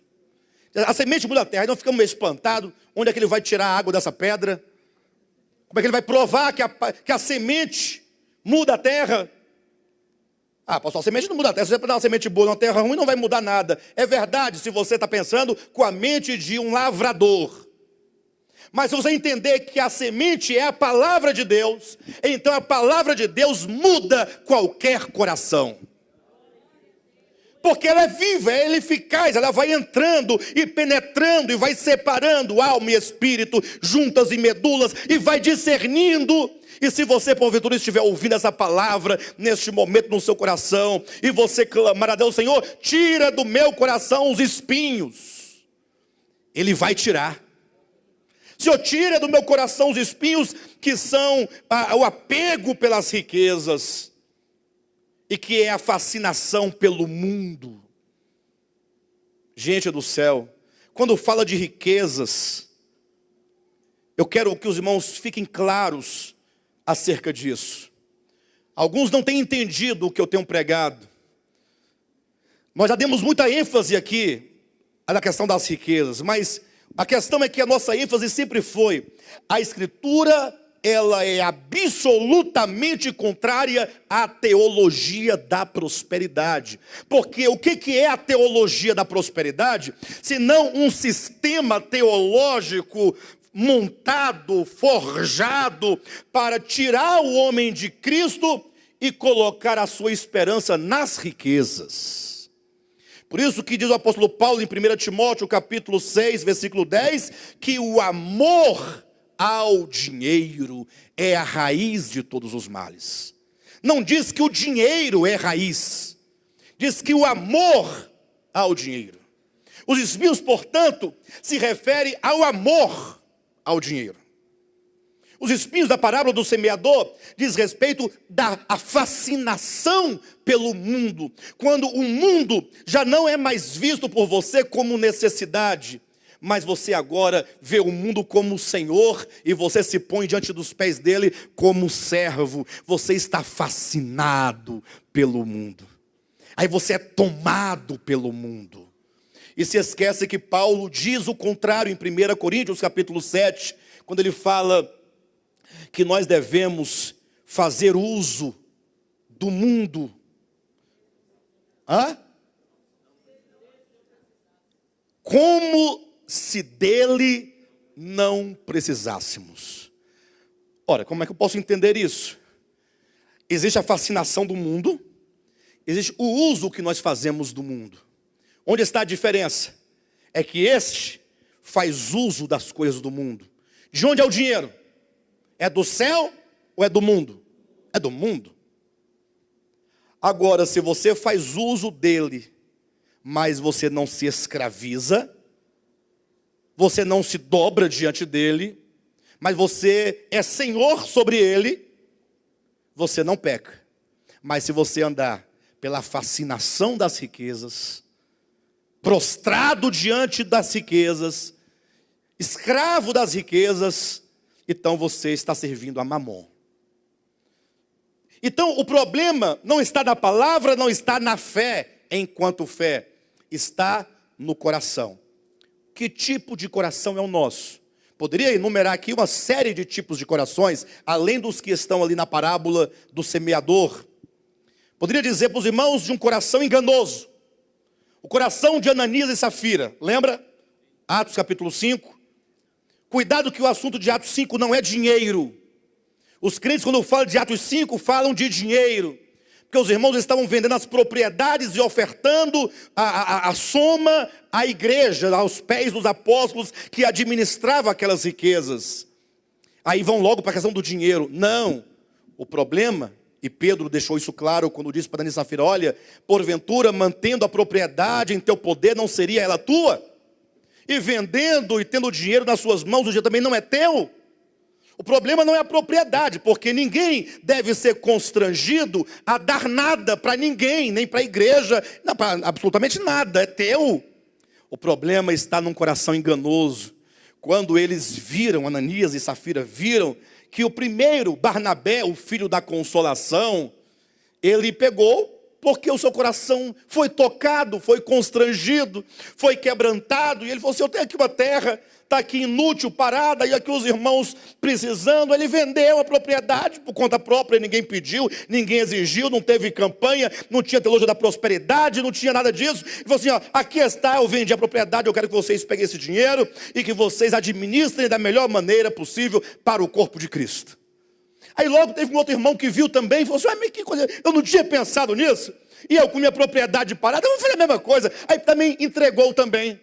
A semente muda a terra. Aí nós ficamos meio espantados. Onde é que ele vai tirar a água dessa pedra? Como é que ele vai provar que a semente muda a terra? Ah, pastor, a semente não muda a terra. Se você dar uma semente boa numa terra ruim, não vai mudar nada. É verdade se você está pensando com a mente de um lavrador. Mas se você entender que a semente é a palavra de Deus, então a palavra de Deus muda qualquer coração. Porque ela é viva, ela é eficaz, ela vai entrando e penetrando e vai separando alma e espírito, juntas e medulas, e vai discernindo. E se você, porventura, estiver ouvindo essa palavra neste momento no seu coração, e você clamar a Deus, Senhor, tira do meu coração os espinhos, Ele vai tirar. Senhor, tira do meu coração os espinhos que são o apego pelas riquezas, e que é a fascinação pelo mundo. Gente do céu, quando fala de riquezas, eu quero que os irmãos fiquem claros acerca disso. Alguns não têm entendido o que eu tenho pregado. Nós já demos muita ênfase aqui na questão das riquezas, mas a questão é que a nossa ênfase sempre foi: a Escritura, ela é absolutamente contrária à teologia da prosperidade. Porque o que é a teologia da prosperidade? Senão um sistema teológico montado, forjado, para tirar o homem de Cristo e colocar a sua esperança nas riquezas. Por isso que diz o apóstolo Paulo em 1 Timóteo capítulo 6, versículo 10, que o amor ao dinheiro é a raiz de todos os males. Não diz que o dinheiro é raiz, diz que o amor ao dinheiro. Os espinhos, portanto, se refere ao amor ao dinheiro. Os espinhos da parábola do semeador diz respeito à fascinação pelo mundo, quando o mundo já não é mais visto por você como necessidade, mas você agora vê o mundo como Senhor e você se põe diante dos pés dele como servo. Você está fascinado pelo mundo. Aí você é tomado pelo mundo. E se esquece que Paulo diz o contrário em 1 Coríntios capítulo 7, quando ele fala que nós devemos fazer uso do mundo. Como se dele não precisássemos. Ora, como é que eu posso entender isso? Existe a fascinação do mundo, existe o uso que nós fazemos do mundo. Onde está a diferença? É que este faz uso das coisas do mundo. De onde é o dinheiro? É do céu ou é do mundo? É do mundo. Agora, se você faz uso dele, mas você não se escraviza, você não se dobra diante dele, mas você é senhor sobre ele, você não peca. Mas se você andar pela fascinação das riquezas, prostrado diante das riquezas, escravo das riquezas, então você está servindo a Mamon. Então o problema não está na palavra, não está na fé, enquanto fé, está no coração. Que tipo de coração é o nosso? Poderia enumerar aqui uma série de tipos de corações, além dos que estão ali na parábola do semeador. Poderia dizer para os irmãos de um coração enganoso. O coração de Ananias e Safira, lembra? Atos capítulo 5. Cuidado que o assunto de Atos 5 não é dinheiro. Os crentes, quando falam de Atos 5, falam de dinheiro. Porque os irmãos estavam vendendo as propriedades e ofertando a soma à igreja, aos pés dos apóstolos que administravam aquelas riquezas. Aí vão logo para a questão do dinheiro. Não, o problema, e Pedro deixou isso claro quando disse para Ananias e Safira, olha, porventura mantendo a propriedade em teu poder, não seria ela tua? E vendendo e tendo dinheiro nas suas mãos, o dinheiro também não é teu? O problema não é a propriedade, porque ninguém deve ser constrangido a dar nada para ninguém, nem para a igreja, não, para absolutamente nada, é teu. O problema está num coração enganoso. Quando eles viram, Ananias e Safira viram, que o primeiro, Barnabé, o filho da consolação, ele pegou, porque o seu coração foi tocado, foi constrangido, foi quebrantado, e ele falou assim, eu tenho aqui uma terra, está aqui inútil, parada, e aqui os irmãos precisando. Ele vendeu a propriedade por conta própria, ninguém pediu, ninguém exigiu, não teve campanha, não tinha teologia da prosperidade, não tinha nada disso. Ele falou assim, ó, aqui está, eu vendi a propriedade, eu quero que vocês peguem esse dinheiro e que vocês administrem da melhor maneira possível para o corpo de Cristo. Aí logo teve um outro irmão que viu também e falou assim, mas que coisa, eu não tinha pensado nisso, e eu com minha propriedade parada, eu vou fazer a mesma coisa. Aí também entregou também,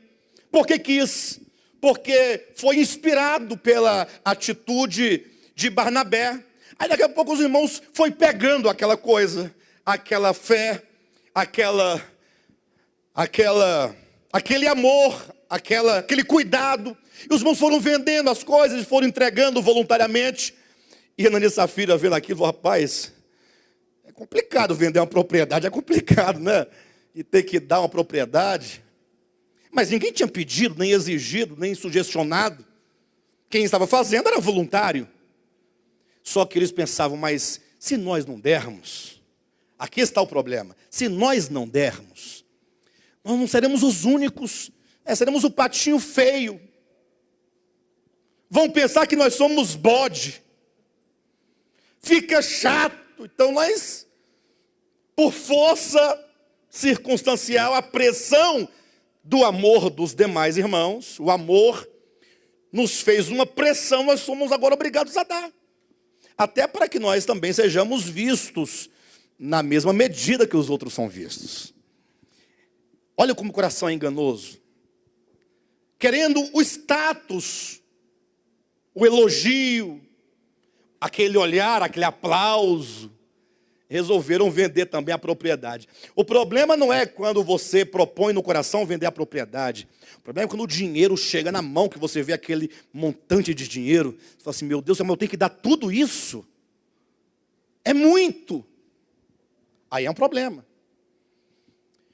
porque quis, porque foi inspirado pela atitude de Barnabé. Aí daqui a pouco os irmãos foi pegando aquela coisa, aquela fé, aquele amor, aquele cuidado, e os irmãos foram vendendo as coisas, foram entregando voluntariamente. E Ananias e Safira vendo aquilo, falou, rapaz, é complicado vender uma propriedade, é complicado, né? E ter que dar uma propriedade. Mas ninguém tinha pedido, nem exigido, nem sugestionado. Quem estava fazendo era voluntário. Só que eles pensavam, mas se nós não dermos, aqui está o problema, se nós não dermos, nós não seremos os únicos, seremos o patinho feio. Vão pensar que nós somos bode. Fica chato, então nós, por força circunstancial, a pressão do amor dos demais irmãos, o amor nos fez uma pressão, nós somos agora obrigados a dar. Até para que nós também sejamos vistos na mesma medida que os outros são vistos. Olha como o coração é enganoso. Querendo o status, o elogio, aquele olhar, aquele aplauso, resolveram vender também a propriedade. O problema não é quando você propõe no coração vender a propriedade. O problema é quando o dinheiro chega na mão, que você vê aquele montante de dinheiro. Você fala assim, meu Deus, eu tenho que dar tudo isso? É muito. Aí é um problema.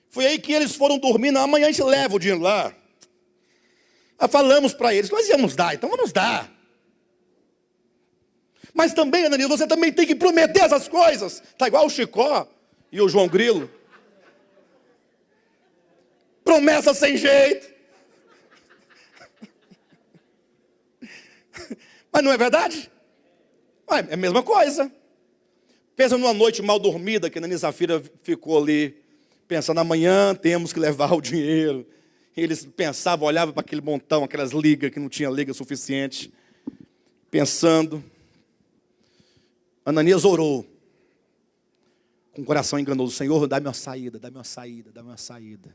Foi aí que eles foram dormir. Não, amanhã a gente leva o dinheiro lá. Aí falamos para eles, nós íamos dar, então vamos dar. Mas também, Ananias, você também tem que prometer essas coisas. Está igual o Chicó e o João Grilo. Promessa sem jeito. Mas não é verdade? É a mesma coisa. Pensa numa noite mal dormida, que Ananias e Safira ficou ali, pensando, amanhã temos que levar o dinheiro. E eles pensavam, olhavam para aquele montão, aquelas ligas que não tinha liga suficiente. Pensando. Ananias orou, com o coração enganoso, Senhor, dá-me uma saída, dá-me uma saída, dá-me uma saída.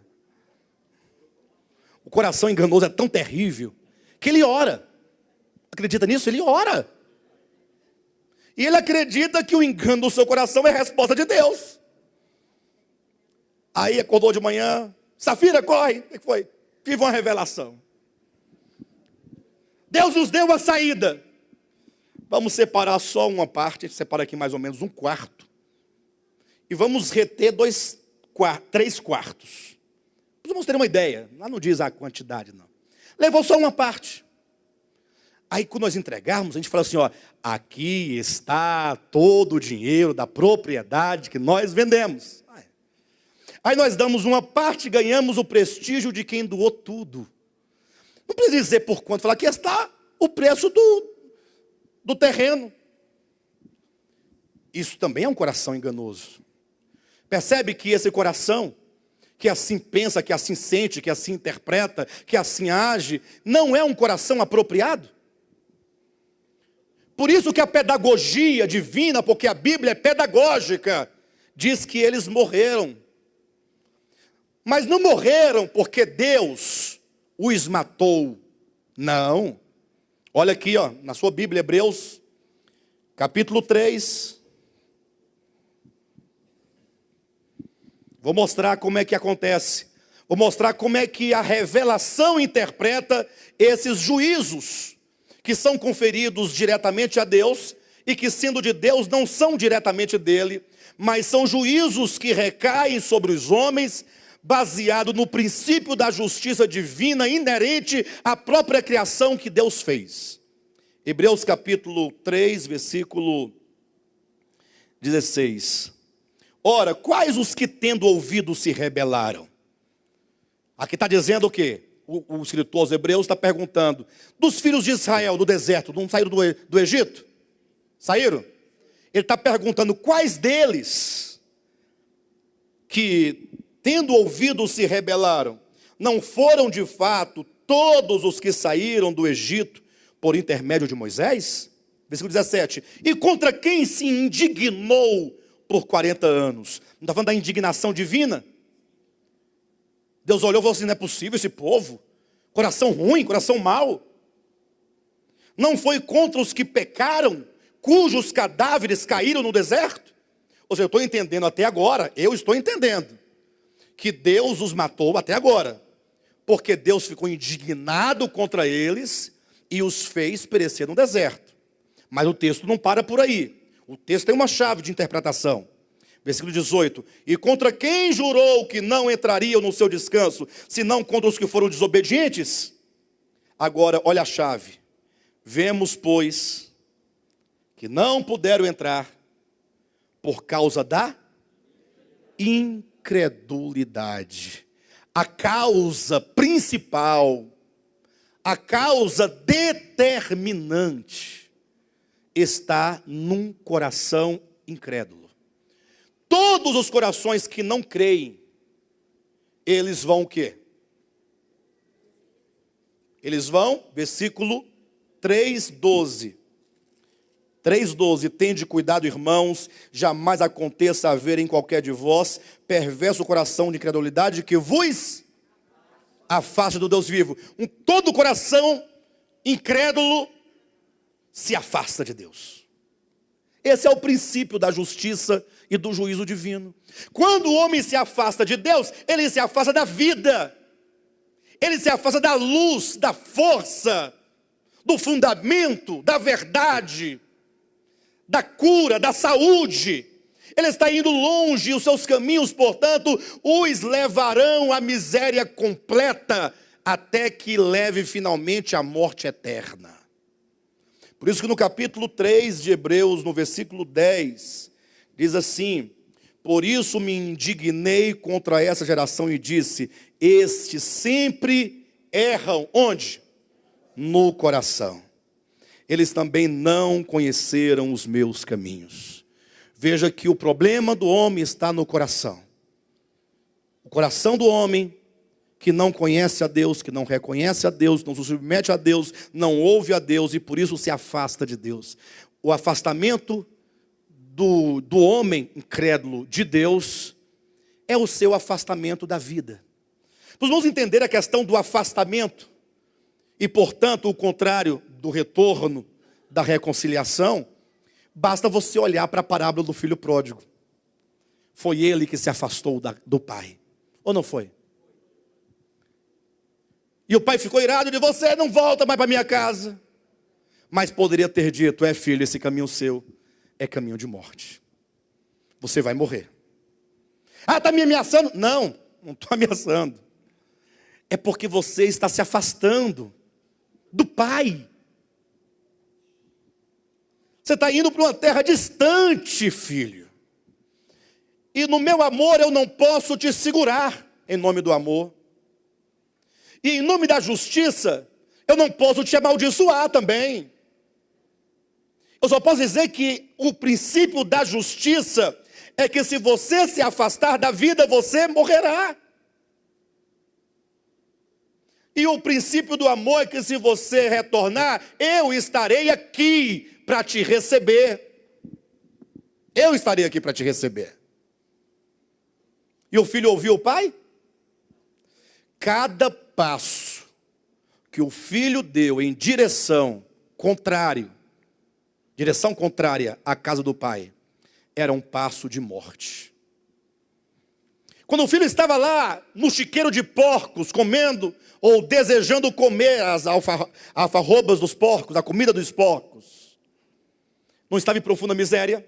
O coração enganoso é tão terrível, que ele ora. Acredita nisso? Ele ora. E ele acredita que o engano do seu coração é a resposta de Deus. Aí acordou de manhã, Safira, corre. O que foi? Tive uma revelação. Deus nos deu uma saída. Vamos separar só uma parte, a gente separa aqui mais ou menos um quarto. E vamos reter 3 quartos. Vamos ter uma ideia, lá não diz a quantidade não. Levou só uma parte. Aí quando nós entregarmos, a gente fala assim, ó, aqui está todo o dinheiro da propriedade que nós vendemos. Aí nós damos uma parte e ganhamos o prestígio de quem doou tudo. Não precisa dizer por quanto, falar aqui está o preço do terreno. Isso também é um coração enganoso. Percebe que esse coração, que assim pensa, que assim sente, que assim interpreta, que assim age, não é um coração apropriado? Por isso que a pedagogia divina, porque a Bíblia é pedagógica, diz que eles morreram. Mas não morreram porque Deus os matou. Não. Olha aqui, ó, na sua Bíblia, Hebreus, capítulo 3. Vou mostrar como é que acontece. Vou mostrar como é que a revelação interpreta esses juízos que são conferidos diretamente a Deus, e que, sendo de Deus, não são diretamente dele, mas são juízos que recaem sobre os homens, baseado no princípio da justiça divina inerente à própria criação que Deus fez. Hebreus capítulo 3, versículo 16. Ora, quais os que tendo ouvido se rebelaram? Aqui está dizendo o quê? O escritor aos Hebreus está perguntando: dos filhos de Israel do deserto, não saíram do Egito? Saíram? Ele está perguntando quais deles que, tendo ouvido, se rebelaram. Não foram de fato todos os que saíram do Egito por intermédio de Moisés? Versículo 17. E contra quem se indignou por 40 anos? Não está falando da indignação divina? Deus olhou e falou assim: não é possível esse povo, coração ruim, coração mau. Não foi contra os que pecaram, cujos cadáveres caíram no deserto? Ou seja, eu estou entendendo até agora, eu estou entendendo que Deus os matou até agora, porque Deus ficou indignado contra eles e os fez perecer no deserto. Mas o texto não para por aí. O texto tem uma chave de interpretação. Versículo 18. E contra quem jurou que não entrariam no seu descanso, senão contra os que foram desobedientes? Agora, olha a chave. Vemos, pois, que não puderam entrar por causa da incredulidade. A causa principal, a causa determinante está num coração incrédulo. Todos os corações que não creem, eles vão o quê? Eles vão, versículo 3:12. 3:12, tende cuidado, irmãos, jamais aconteça haver em qualquer de vós perverso coração de incredulidade que vos afaste do Deus vivo. Todo coração incrédulo se afasta de Deus. Esse é o princípio da justiça e do juízo divino. Quando o homem se afasta de Deus, ele se afasta da vida, ele se afasta da luz, da força, do fundamento, da verdade, da cura, da saúde. Ele está indo longe e os seus caminhos, portanto, os levarão à miséria completa, até que leve finalmente à morte eterna. Por isso que no capítulo 3 de Hebreus, no versículo 10, diz assim: por isso me indignei contra essa geração e disse, estes sempre erram, onde? No coração. Eles também não conheceram os meus caminhos. Veja que o problema do homem está no coração. O coração do homem que não conhece a Deus, que não reconhece a Deus, não se submete a Deus, não ouve a Deus e por isso se afasta de Deus. O afastamento do homem incrédulo de Deus é o seu afastamento da vida. Nós vamos entender a questão do afastamento e, portanto, o contrário do retorno, da reconciliação. Basta você olhar para a parábola do filho pródigo. Foi ele que se afastou do pai, ou não foi? E o pai ficou irado de você, não volta mais para minha casa. Mas poderia ter dito, filho, esse caminho seu é caminho de morte. Você vai morrer. Está me ameaçando? Não estou ameaçando. É porque você está se afastando do pai. Você está indo para uma terra distante, filho. E no meu amor eu não posso te segurar, em nome do amor. E em nome da justiça, eu não posso te amaldiçoar também. Eu só posso dizer que o princípio da justiça é que se você se afastar da vida, você morrerá. E o princípio do amor é que se você retornar, eu estarei aqui para te receber. Eu estarei aqui para te receber. E o filho ouviu o pai? Cada passo que o filho deu em direção contrária à casa do pai, era um passo de morte. Quando o filho estava lá no chiqueiro de porcos, comendo ou desejando comer as alfarrobas dos porcos, a comida dos porcos, não estava em profunda miséria?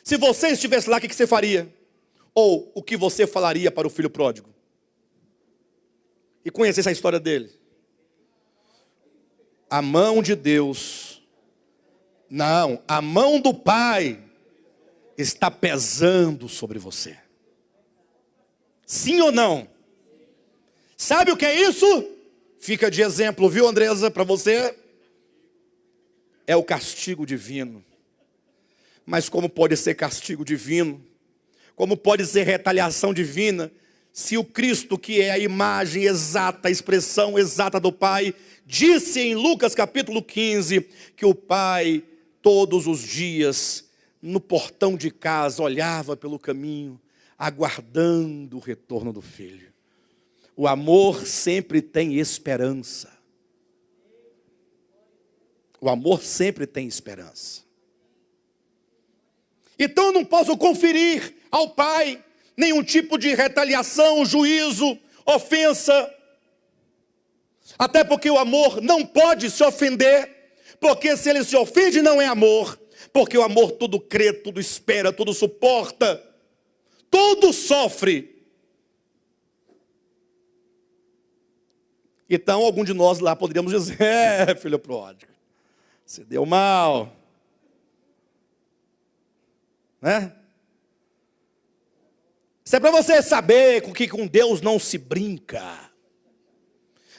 Se você estivesse lá, o que você faria? Ou o que você falaria para o filho pródigo? E conhecesse a história dele. A mão de Deus, não, a mão do Pai está pesando sobre você. Sim ou não? Sabe o que é isso? Fica de exemplo, viu, Andresa, para você? É o castigo divino. Mas como pode ser castigo divino? Como pode ser retaliação divina? Se o Cristo, que é a imagem exata, a expressão exata do Pai, disse em Lucas capítulo 15, que o Pai, todos os dias, no portão de casa, olhava pelo caminho, aguardando o retorno do Filho. O amor sempre tem esperança. O amor sempre tem esperança. Então eu não posso conferir ao Pai nenhum tipo de retaliação, juízo, ofensa. Até porque o amor não pode se ofender, porque se ele se ofende não é amor, porque o amor tudo crê, tudo espera, tudo suporta, tudo sofre. Então algum de nós lá poderíamos dizer, filho pródigo, você deu mal, né? Isso é para você saber que com Deus não se brinca.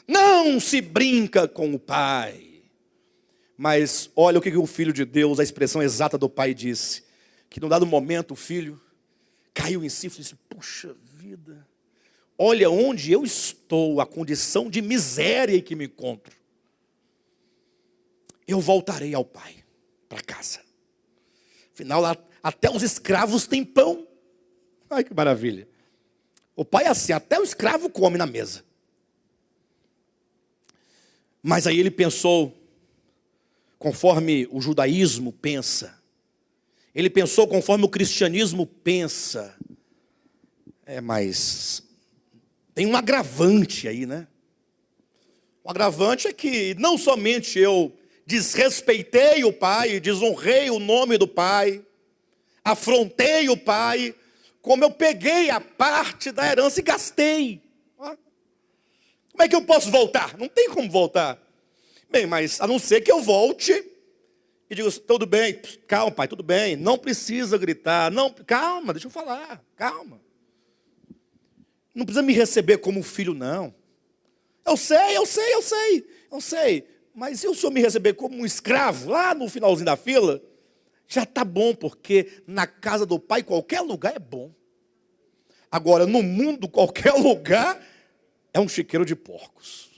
Não se brinca com o Pai. Mas olha o que o Filho de Deus, a expressão exata do Pai disse. Que num dado momento o filho caiu em si e disse, puxa vida, olha onde eu estou, a condição de miséria em que me encontro. Eu voltarei ao Pai, para casa. Afinal, lá, até os escravos têm pão. Ai, que maravilha. O Pai é assim, até o escravo come na mesa. Mas aí ele pensou, conforme o judaísmo pensa. Ele pensou conforme o cristianismo pensa. Mas tem um agravante aí, né? O agravante é que não somente eu desrespeitei o Pai, desonrei o nome do Pai, afrontei o Pai, como eu peguei a parte da herança e gastei. Como é que eu posso voltar? Não tem como voltar. Bem, mas a não ser que eu volte e diga, tudo bem, calma, Pai, tudo bem, não precisa gritar, não, calma, deixa eu falar, calma. Não precisa me receber como filho, não. Eu sei, mas se o senhor me receber como um escravo, lá no finalzinho da fila, já está bom, porque na casa do Pai qualquer lugar é bom. Agora, no mundo, qualquer lugar é um chiqueiro de porcos.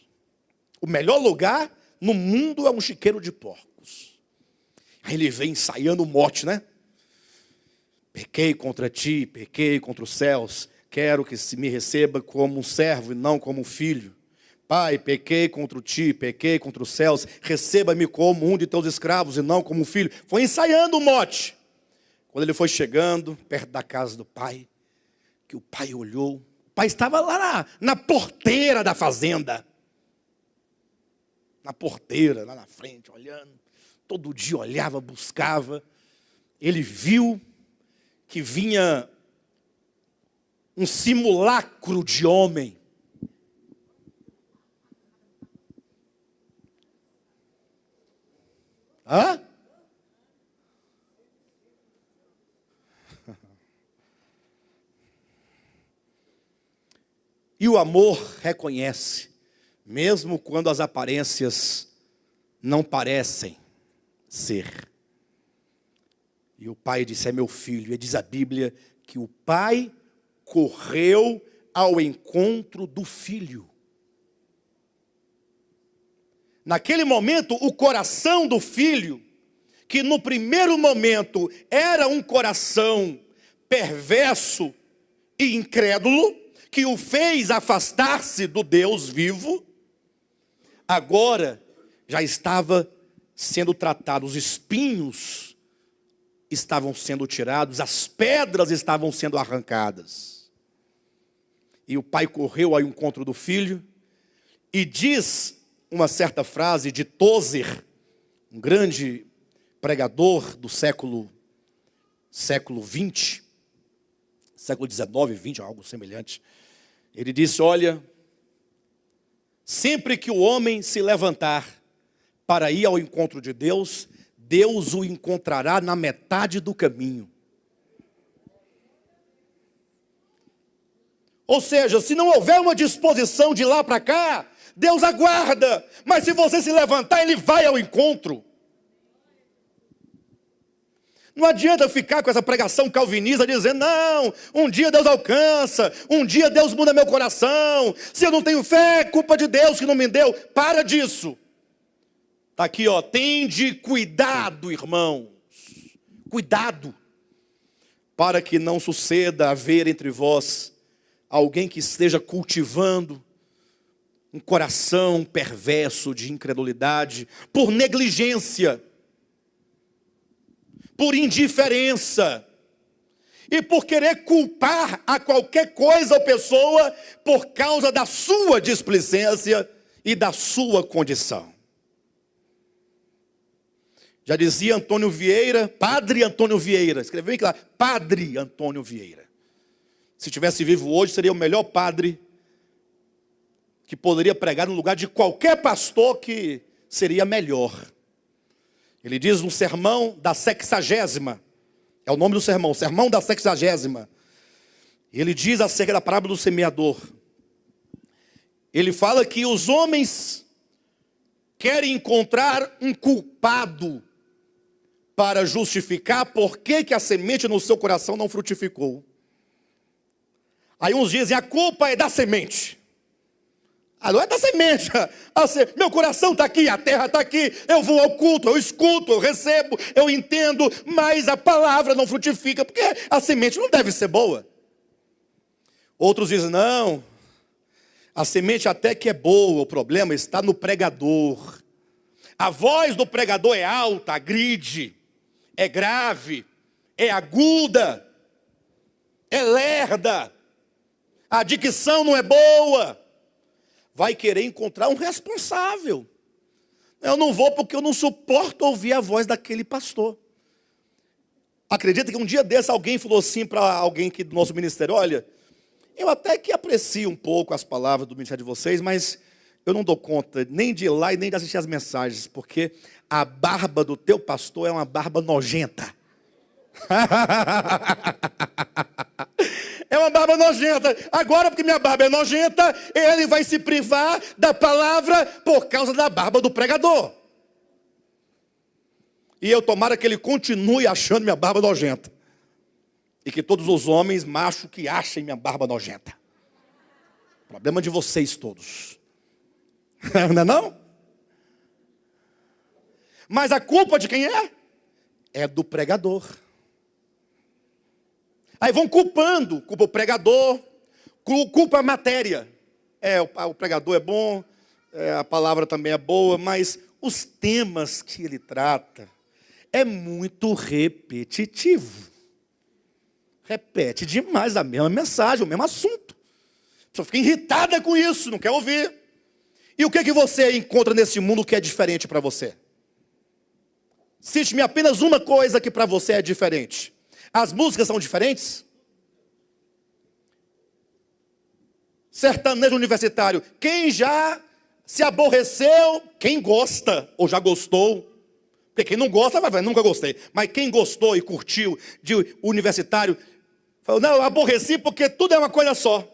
O melhor lugar no mundo é um chiqueiro de porcos. Aí ele vem ensaiando o mote, né? Pequei contra ti, pequei contra os céus, quero que se me receba como um servo e não como um filho. Pai, pequei contra ti, pequei contra os céus, receba-me como um de teus escravos e não como um filho. Foi ensaiando o mote. Quando ele foi chegando perto da casa do pai, que o pai olhou, o pai estava lá na porteira da fazenda. Na porteira, lá na frente, olhando. Todo dia olhava, buscava. Ele viu que vinha um simulacro de homem. Hã? E o amor reconhece, mesmo quando as aparências não parecem ser. E o pai disse, é meu filho. E diz a Bíblia que o pai correu ao encontro do filho. Naquele momento, o coração do filho, que no primeiro momento era um coração perverso e incrédulo, que o fez afastar-se do Deus vivo, agora já estava sendo tratado, os espinhos estavam sendo tirados, as pedras estavam sendo arrancadas. E o pai correu ao encontro do filho e diz uma certa frase de Tozer, um grande pregador do século XX, século XIX, XX, algo semelhante. Ele disse, olha, sempre que o homem se levantar para ir ao encontro de Deus, Deus o encontrará na metade do caminho. Ou seja, se não houver uma disposição de lá para cá, Deus aguarda. Mas se você se levantar, Ele vai ao encontro. Não adianta ficar com essa pregação calvinista dizendo, não, um dia Deus alcança, um dia Deus muda meu coração. Se eu não tenho fé, é culpa de Deus que não me deu. Para disso. Está aqui, ó, tende cuidado, irmãos. Cuidado. Para que não suceda haver entre vós alguém que esteja cultivando um coração perverso de incredulidade por negligência, por indiferença e por querer culpar a qualquer coisa ou pessoa por causa da sua displicência e da sua condição. Já dizia Antônio Vieira, Padre Antônio Vieira, escreveu bem claro, Padre Antônio Vieira. Se tivesse vivo hoje, seria o melhor padre que poderia pregar no lugar de qualquer pastor que seria melhor. Ele diz no sermão da 60ª, é o nome do sermão, sermão da 60ª. Ele diz acerca da parábola do semeador. Ele fala que os homens querem encontrar um culpado para justificar por que a semente no seu coração não frutificou. Aí uns dizem, a culpa é da semente. Ah, não é da semente. Meu coração está aqui, a terra está aqui. Eu vou ao culto, eu escuto, eu recebo, eu entendo. Mas a palavra não frutifica, porque a semente não deve ser boa. Outros dizem, não, a semente até que é boa. O problema está no pregador. A voz do pregador é alta, agride, é grave, é aguda, é lerda. A dicção não é boa. Vai querer encontrar um responsável. Eu não vou porque eu não suporto ouvir a voz daquele pastor. Acredita que um dia desse alguém falou assim para alguém aqui do nosso ministério, olha, eu até que aprecio um pouco as palavras do ministério de vocês, mas eu não dou conta nem de ir lá e nem de assistir as mensagens, porque a barba do teu pastor é uma barba nojenta. É uma barba nojenta. Agora, porque minha barba é nojenta, ele vai se privar da palavra por causa da barba do pregador. E eu tomara que ele continue achando minha barba nojenta. E que todos os homens machos que achem minha barba nojenta. Problema de vocês todos. Não é não? Mas a culpa de quem é? É do pregador. Aí vão culpando, culpa o pregador, culpa a matéria. O pregador é bom, a palavra também é boa, mas os temas que ele trata é muito repetitivo. Repete demais a mesma mensagem, o mesmo assunto. A pessoa fica irritada com isso, não quer ouvir. E o que você encontra nesse mundo que é diferente para você? Cite-me apenas uma coisa que para você é diferente. As músicas são diferentes? Sertanejo universitário. Quem já se aborreceu, quem gosta ou já gostou? Porque quem não gosta vai, nunca gostei. Mas quem gostou e curtiu de universitário, falou, não, eu aborreci porque tudo é uma coisa só.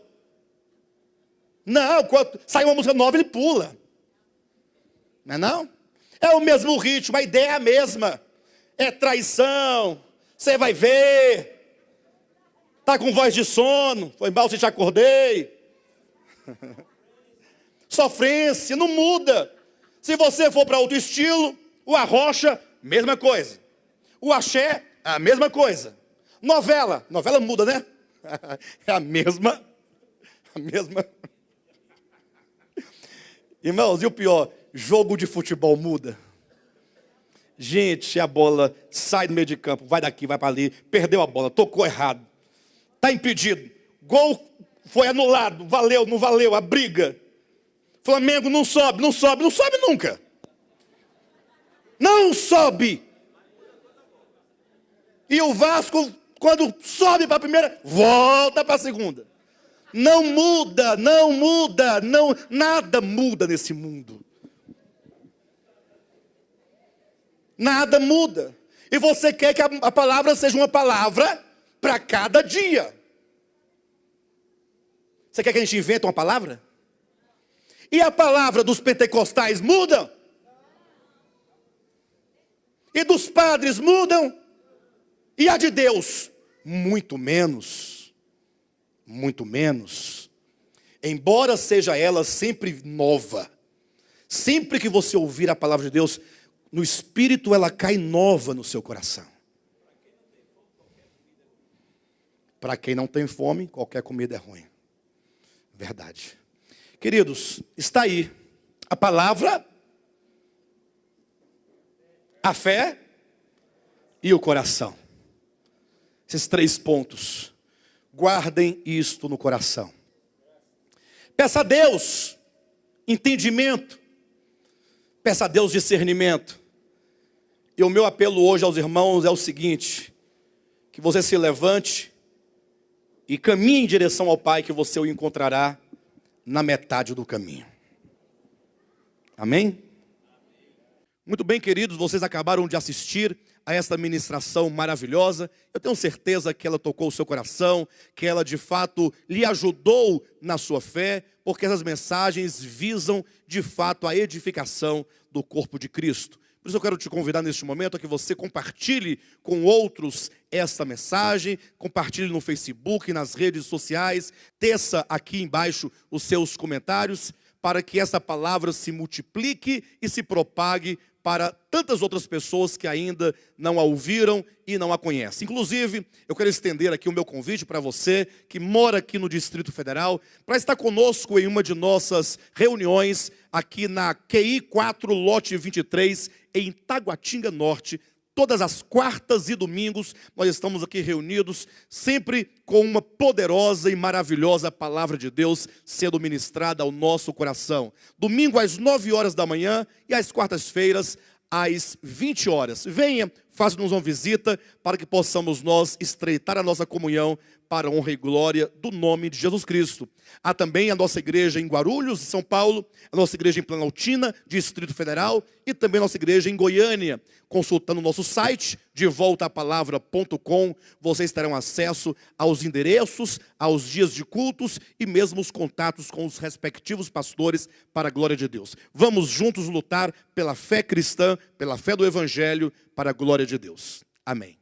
Não, quando sai uma música nova ele pula. Não é não? É o mesmo ritmo, a ideia é a mesma. É traição. Você vai ver, está com voz de sono, foi mal se te acordei. Sofrência, não muda. Se você for para outro estilo, o arrocha, mesma coisa. O axé, a mesma coisa. Novela muda, né? É a mesma. Irmãos, e o pior, jogo de futebol muda. Gente, a bola sai do meio de campo, vai daqui, vai para ali, perdeu a bola, tocou errado, está impedido. Gol Foi anulado, valeu, não valeu, a briga. Flamengo não sobe, não sobe, não sobe nunca. Não sobe. E o Vasco, quando sobe para a primeira, volta para a segunda. Não muda, não muda, não, nada muda nesse mundo. Nada muda. E você quer que a palavra seja uma palavra para cada dia. Você quer que a gente invente uma palavra? E a palavra dos pentecostais muda? E dos padres mudam? E a de Deus? Muito menos. Muito menos. Embora seja ela sempre nova. Sempre que você ouvir a palavra de Deus, no Espírito ela cai nova no seu coração. Para quem não tem fome, qualquer comida é ruim. Verdade. Queridos, está aí a palavra, a fé e o coração. Esses 3 pontos. Guardem isto no coração. Peça a Deus entendimento. Peça a Deus discernimento. E o meu apelo hoje aos irmãos é o seguinte: que você se levante e caminhe em direção ao Pai, que você o encontrará na metade do caminho. Amém? Muito bem, queridos, vocês acabaram de assistir a esta ministração maravilhosa. Eu tenho certeza que ela tocou o seu coração, que ela de fato lhe ajudou na sua fé, porque essas mensagens visam de fato a edificação do corpo de Cristo. Por isso eu quero te convidar neste momento a que você compartilhe com outros esta mensagem, compartilhe no Facebook, nas redes sociais, teça aqui embaixo os seus comentários, para que essa palavra se multiplique e se propague para tantas outras pessoas que ainda não a ouviram e não a conhecem. Inclusive, eu quero estender aqui o meu convite para você que mora aqui no Distrito Federal, para estar conosco em uma de nossas reuniões aqui na QI 4, lote 23, em Taguatinga Norte. Todas as quartas e domingos nós estamos aqui reunidos, sempre com uma poderosa e maravilhosa palavra de Deus sendo ministrada ao nosso coração. Domingo às 9 horas da manhã e às quartas-feiras às 20 horas. Venha, faça-nos uma visita para que possamos nós estreitar a nossa comunhão para a honra e glória do nome de Jesus Cristo. Há também a nossa igreja em Guarulhos, São Paulo, a nossa igreja em Planaltina, Distrito Federal, e também a nossa igreja em Goiânia. Consultando o nosso site, devoltapalavra.com, vocês terão acesso aos endereços, aos dias de cultos e mesmo os contatos com os respectivos pastores para a glória de Deus. Vamos juntos lutar pela fé cristã, pela fé do Evangelho, para a glória de Deus. Amém.